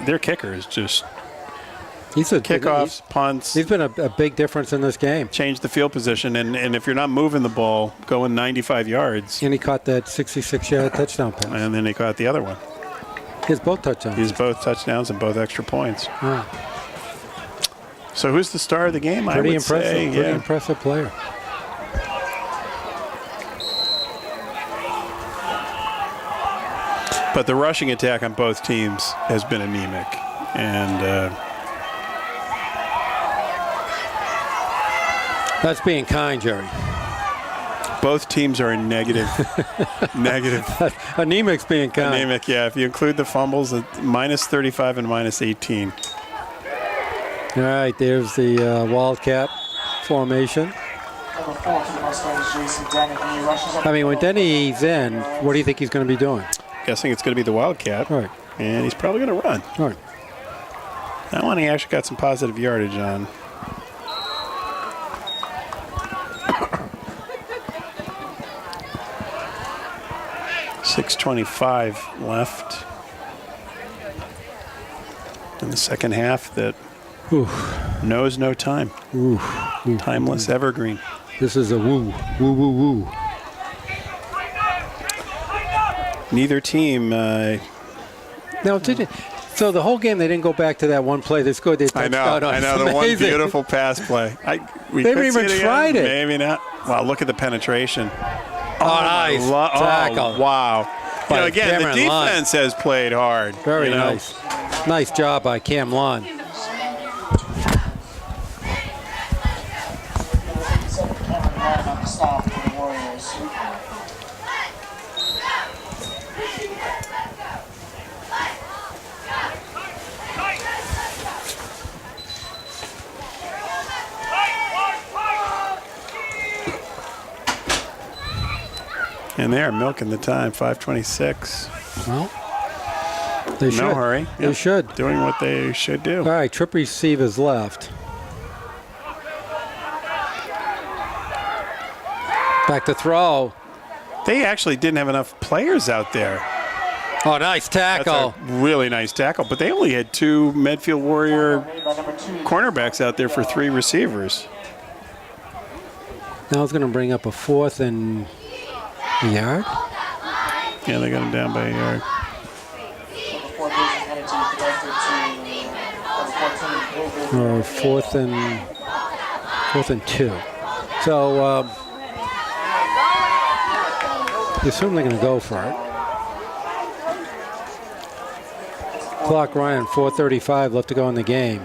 their kicker is just He's a kickoffs, punts. He's been a big difference in this game. Change the field position, and if you're not moving the ball, going 95 yards, And he caught that 66-yard touchdown pass. and then he caught the other one. He has both touchdowns. He's both touchdowns and both extra points. Yeah. So who's the star of the game? Pretty I would impressive. say, Pretty yeah. impressive player. But the rushing attack on both teams has been anemic, and That's being kind, Jerry. both teams are in negative. Anemic's being kind. Anemic, yeah. If you include the fumbles, minus 35 and minus 18. All right, there's the Wildcat formation. Number 4 for the Mustangs, Jason Denny. He rushes up. I mean, when Denny's in, what do you think he's going to be doing? Guessing it's going to be the Wildcat, All right. and he's probably going to run. All right. That one he actually got some positive yardage on. .625 left in the second half. That knows no time. Timeless evergreen. This is a woo, woo, woo, woo. Neither team Now, so the whole game they didn't go back to that one play that's good. They I know. touched out on. I know It's the one amazing. beautiful pass play. We They could haven't see even again. tried it. Maybe not. Wow, look at the penetration. Oh, nice tackle. Oh, wow. By Again, the Cameron Lund. defense has played hard. Very you know? nice. Nice job by Cam Lund. On the stop for the Warriors. And they are milking the time, 5:26. Well, they should. No hurry. They Yep. should. Doing what they should do. All right, trip receivers left. Back to throw. They actually didn't have enough players out there. Oh, nice That's tackle. a really nice tackle. But they only had 2 Medfield Warrior Made by number 2. cornerbacks out there for 3 receivers. Now it's going to bring up a 4th and a yard. Yeah, they got him down by a yard. Before Jason headed to connected to Or 4th and 2. So you assume they're going to go for it. Clock running, 4:35 left to go in the game.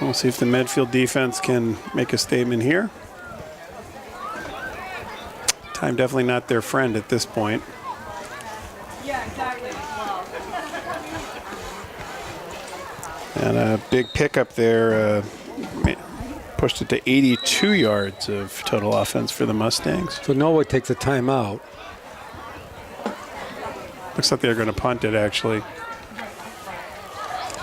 We'll see if the Medfield defense can make a statement here. Time definitely not their friend at this point. Yeah, exactly. And a big pickup there, pushed it to 82 yards of total offense for the Mustangs. So Norwood takes a timeout. Looks like they're going to punt it, actually.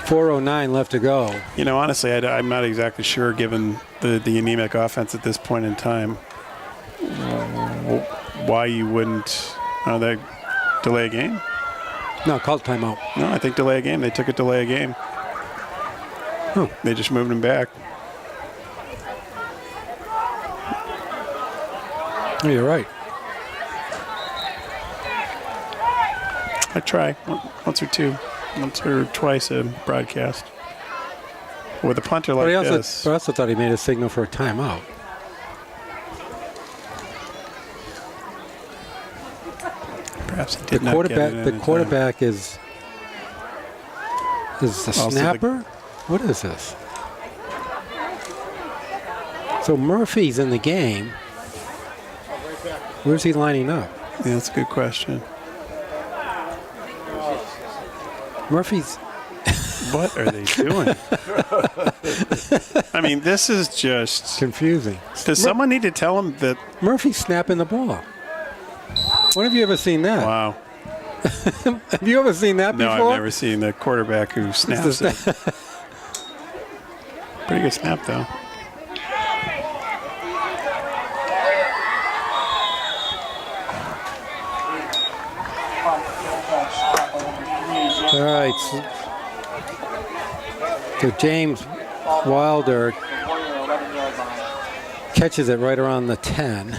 4:09 left to go. You know, honestly, I'm not exactly sure, given the anemic offense at this point in time, why you wouldn't they delay a game. No, called timeout. No, I think delay a game. They took a delay a game. They just moved him back. Oh, you're right. I try once or twice a broadcast. With a punter like But I this. also thought he made a signal for a timeout. Perhaps he The did not get it quarterback. in The in quarterback is the Also the- snapper. What is this? So Murphy's in the game. Where's he lining up? time. Yeah, that's a good question. Murphy's. What are they doing? I mean, this is just. Confusing. Does someone need to tell him that? Murphy's snapping the ball. When have you ever seen that? Wow. Have you ever seen that No, before? I've never seen the quarterback who snaps it. Pretty good snap, though. All right. So James Wilder catches it right around the 10.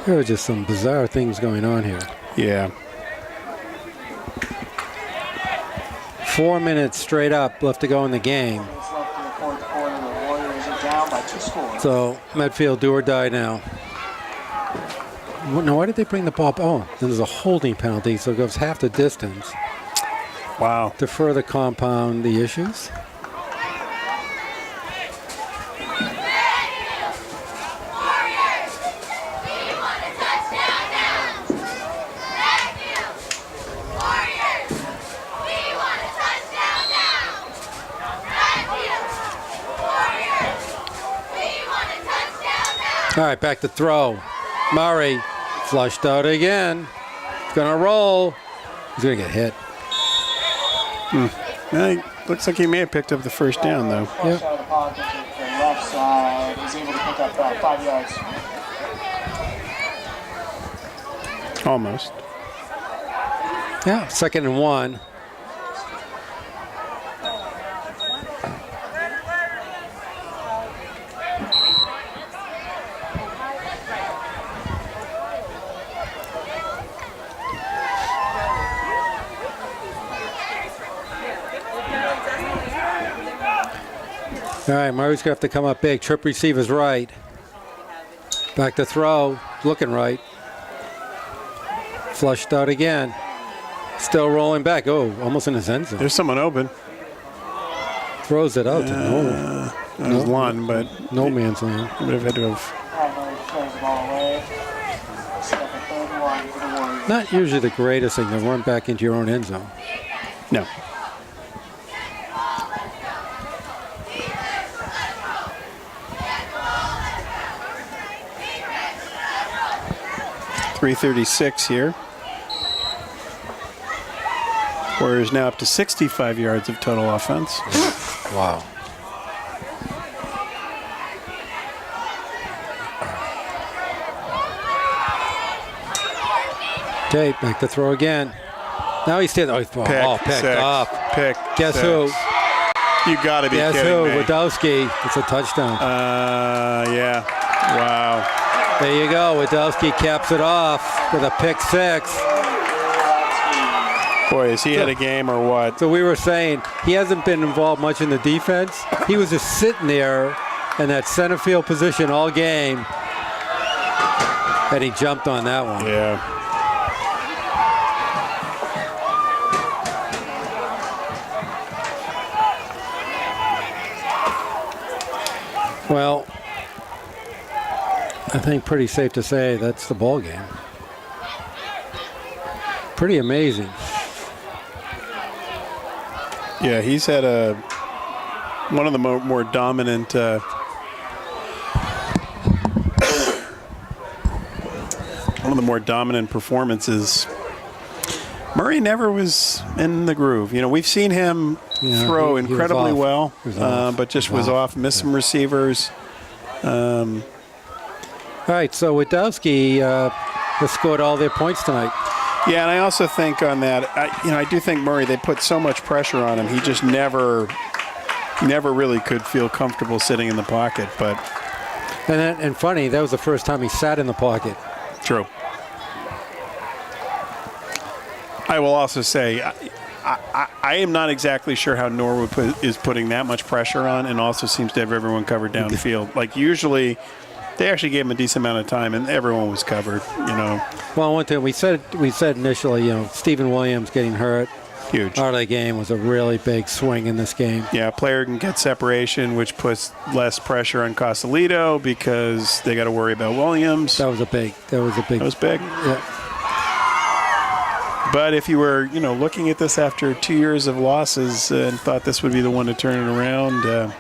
There are just some bizarre things going on here. Yeah. 4 minutes straight up left to go in the game. So Medfield do or die now. Now, why did they bring the ball? Oh, then there's a holding penalty, so it goes half the distance Wow. to further compound the issues. All right, back to throw. Murray flushed out again. Gonna roll. He's gonna get hit. Looks like he may have picked up the first down, though. Yep. Out of the pocket to the left side. He's able to pick up 5 yards. Almost. Yeah, 2nd and 1. All right, Murray's going to have to come up big. Trip receiver's right. Back to throw. Looking right. Flushed out again. Still rolling back. Oh, almost in his end zone. There's someone open. Throws it out to no. There's one, but No man's land. would have had to have. Throws the ball away. Second, third and 1 for the Warriors. Not usually the greatest thing to run back into your own end zone. No. .336 here. Warriors now up to 65 yards of total offense. Wow. Okay, back to throw again. Now he's still picked Six. off. Pick. Guess six. who? You got to be Guess kidding who? me. Wadowski. It's a touchdown. Yeah. Wow. There you go. Wadowski caps it off with a pick six. Boy, is he had a game or what? So we were saying he hasn't been involved much in the defense. He was just sitting there in that center field position all game, and he jumped on that one. Yeah. Well, I think pretty safe to say that's the ball game. Pretty amazing. Yeah, he's had one of the more dominant performances. Murray never was in the groove. You know, we've seen him throw incredibly well, but just was off, missed some receivers. All right, so Wadowski has scored all their points tonight. Yeah, and I also think on that, I do think Murray, they put so much pressure on him. He just never really could feel comfortable sitting in the pocket. But And funny, that was the first time he sat in the pocket. True. I will also say, I am not exactly sure how Norwood is putting that much pressure on, and also seems to have everyone covered downfield. Like usually, they actually gave him a decent amount of time, and everyone was covered. You know. Well, one thing we said initially, Stephen Williams getting hurt Huge. out of the game was a really big swing in this game. Yeah, a player can get separation, which puts less pressure on Cosolito because they got to worry about Williams. That was big. That was big. Yeah. But if you were, looking at this after 2 years of losses and thought this would be the one to turn it around, got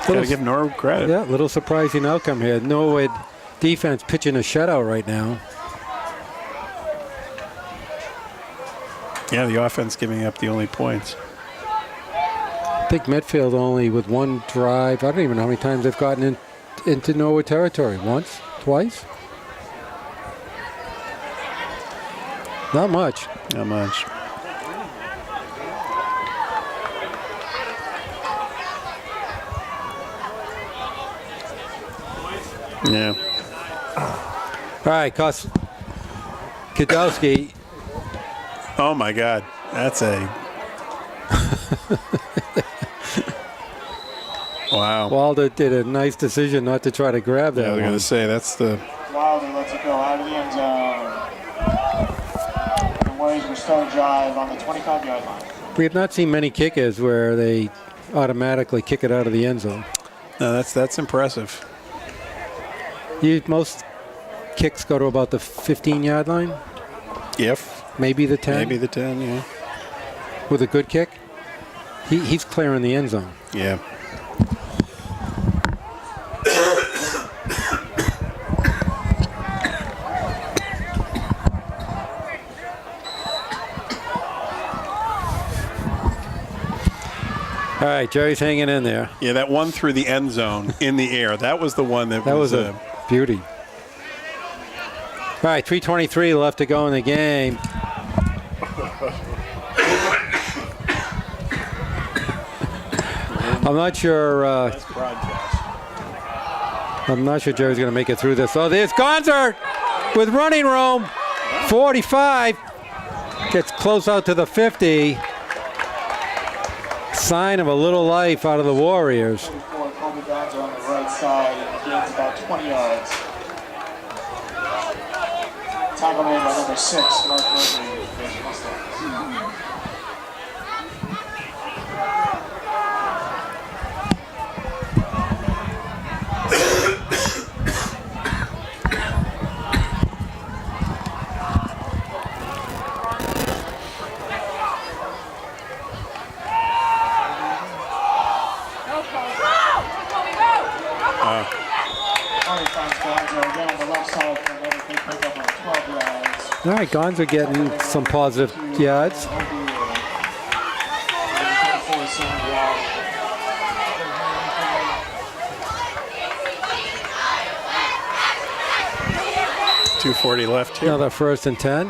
to give Norwood credit. Yeah, little surprising outcome here. Norwood defense pitching a shutout right now. Yeah, the offense giving up the only points. I think Medfield only with one drive. I don't even know how many times they've gotten into Norwood territory. Once? Twice? Not much. Not much. Yeah. All right, Kadowski. Oh, my God. That's a... Wow. Wilder did a nice decision not to try to grab that I was one. going to say, that's the... Wilder lets it go out of the end zone. The Warriors will start drive on the 25-yard line. We have not seen many kickers where they automatically kick it out of the end zone. No, that's impressive. Most kicks go to about the 15-yard line, If. maybe the 10. Maybe the 10, yeah. With a good kick, he's clearing the end zone. Yeah. All right, Jerry's hanging in there. Yeah, that one through the end zone in the air, that was the one that was a beauty. All right, 3:23 left to go in the game. I'm not sure. I'm not sure Jerry's going to make it through this. Oh, there's Gonzer with running room. 45 gets close out to the 50. Sign of a little life out of the Warriors. 34, Kobe Gonzo on the right side, and he gains about 20 yards. Tackle made by number 6, Mark Murphy. All right, Gonzo getting some positive yards. .240 left here. Another 1st and 10.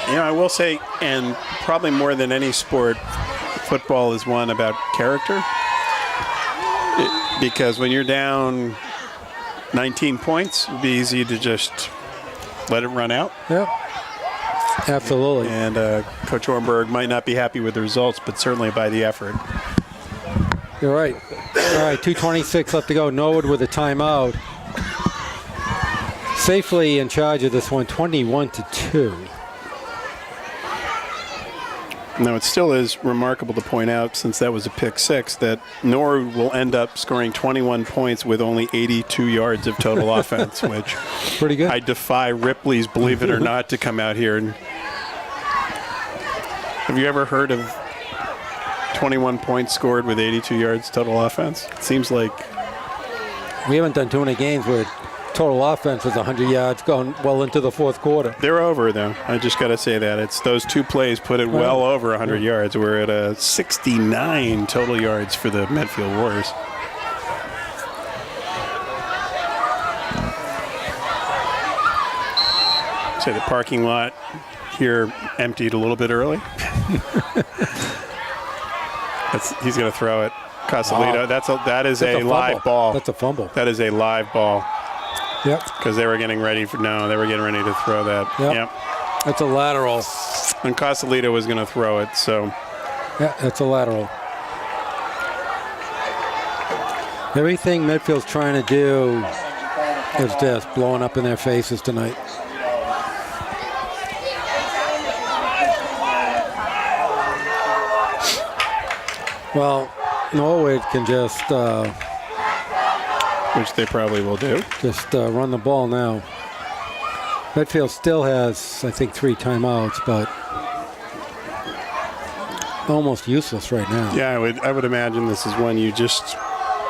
You know, I will say, and probably more than any sport, football is one about character. Because when you're down 19 points, it'd be easy to just let it run out. Yep. Absolutely. And Coach Ornberg might not be happy with the results, but certainly by the effort. You're right. All right, 2:26 left to go. Norwood with a timeout. Safely in charge of this one, 21-2. Now, it still is remarkable to point out, since that was a pick 6, that Norwood will end up scoring 21 points with only 82 yards of total offense, which pretty good. I defy Ripley's, believe it or not, to come out here. And have you ever heard of 21 points scored with 82 yards total offense? It seems like we haven't done too many games where total offense was 100 yards going well into the 4th quarter. they're over, though. I just got to say that. It's those 2 plays put it well over 100 yards. We're at 69 total yards for the Medfield Warriors. Say the parking lot here emptied a little bit early. He's going to throw it. Casalito. That is a live ball. That's a fumble. That is a live ball. Yep. Because they were getting ready they were getting ready to throw that. Yep. That's a lateral. And Casalito was going to throw it, so. Yeah, that's a lateral. Everything Medfield's trying to do is just blowing up in their faces tonight. Well, Norwood can just which they probably will do. Just run the ball now. Medfield still has, I think, 3 timeouts, but almost useless right now. Yeah, I would imagine this is one you just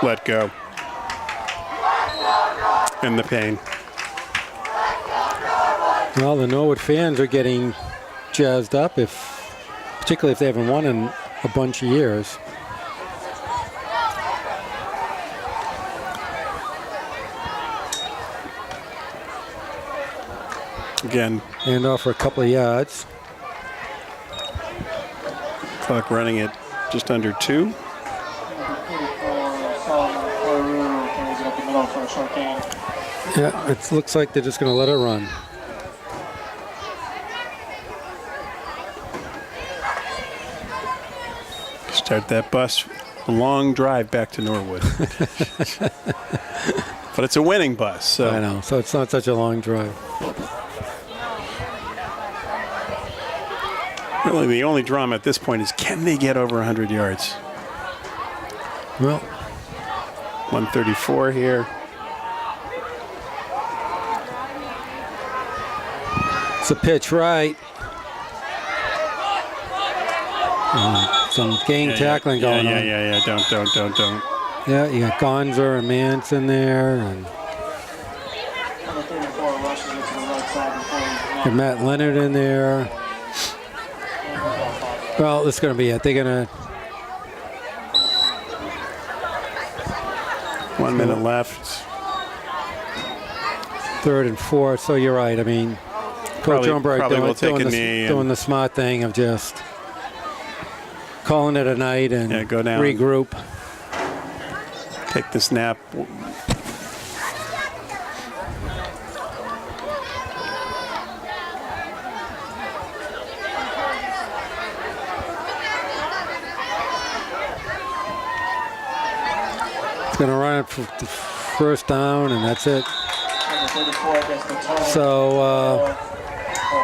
let go. And the pain. Well, the Norwood fans are getting jazzed up, particularly if they haven't won in a bunch of years. Again. And off for a couple of yards. Clock running at just under 2. Yeah, it looks like they're just going to let it run. Start that bus. A long drive back to Norwood. But it's a winning bus. So. I know, so it's not such a long drive. Really, the only drama at this point is, can they get over 100 yards? Well, 134 here. It's a pitch right. Some gang tackling going on. Yeah. Don't. Yeah, you got Gonzer and Manson there, and got Matt Leonard in there. Well, this is going to be it. They're going to. 1 minute left. 3rd and 4th. So you're right. I mean, Coach Ornberg doing the smart thing of just calling it a night and go down. Regroup. Take the snap. going to run it for the first down, and that's it. Number 34 against the Tony. So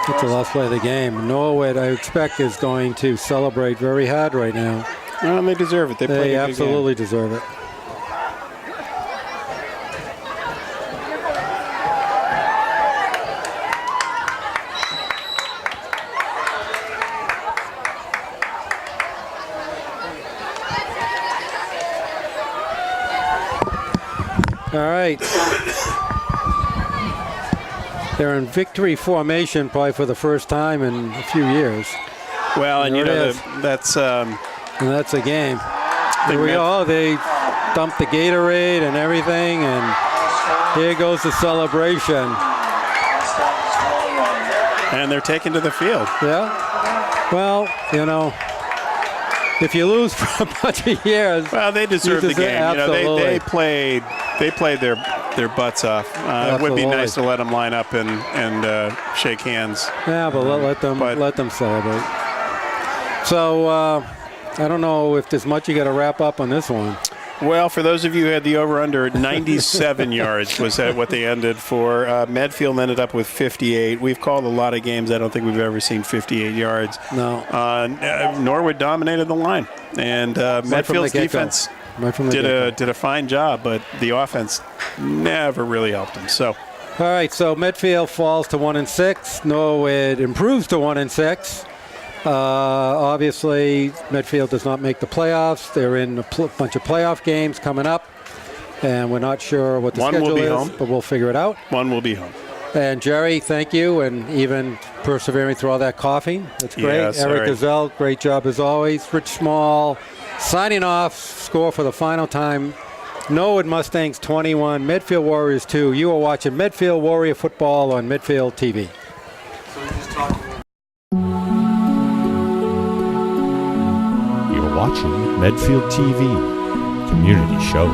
that's the last play of the game. Norwood, I expect, is going to celebrate very hard right now. Well, they deserve it. They played a good game. Absolutely deserve it. All right. They're in victory formation probably for the first time in a few years. Well, and There you it know, is. that's And that's a game. Here we Med- go. They dumped the Gatorade and everything, and here goes the celebration. and they're taken to the field. Yeah. Well, you know, if you lose for a bunch of years, Well, they deserve the game. You know, Absolutely. they played their butts off. It would be Absolutely. nice to let them line up and shake hands. Yeah, but let them celebrate. So I don't know if there's much you got to wrap up on this one. Well, for those of you who had the over-under, 97 yards was what they ended for. Medfield ended up with 58. We've called a lot of games. I don't think we've ever seen 58 yards. No. Norwood dominated the line, and Medfield's get-go. defense Right from the did get-go. a fine job, but the offense never really helped them. So. All right, so Medfield falls to 1-6. Norwood improves to 1-6. Obviously, Medfield does not make the playoffs. They're in a bunch of playoff games coming up, and we're not sure what the One will schedule be is, home. but we'll figure it out. One will be home. And Jerry, thank you, and even persevering through all that coughing. That's great. Yeah, sorry. Eric Gazelle, great job as always. Rich Small signing off. Score for the final time. Norwood Mustangs 21, Medfield Warriors 2. You are watching Medfield Warrior football on Medfield TV. You're watching Medfield TV, community show.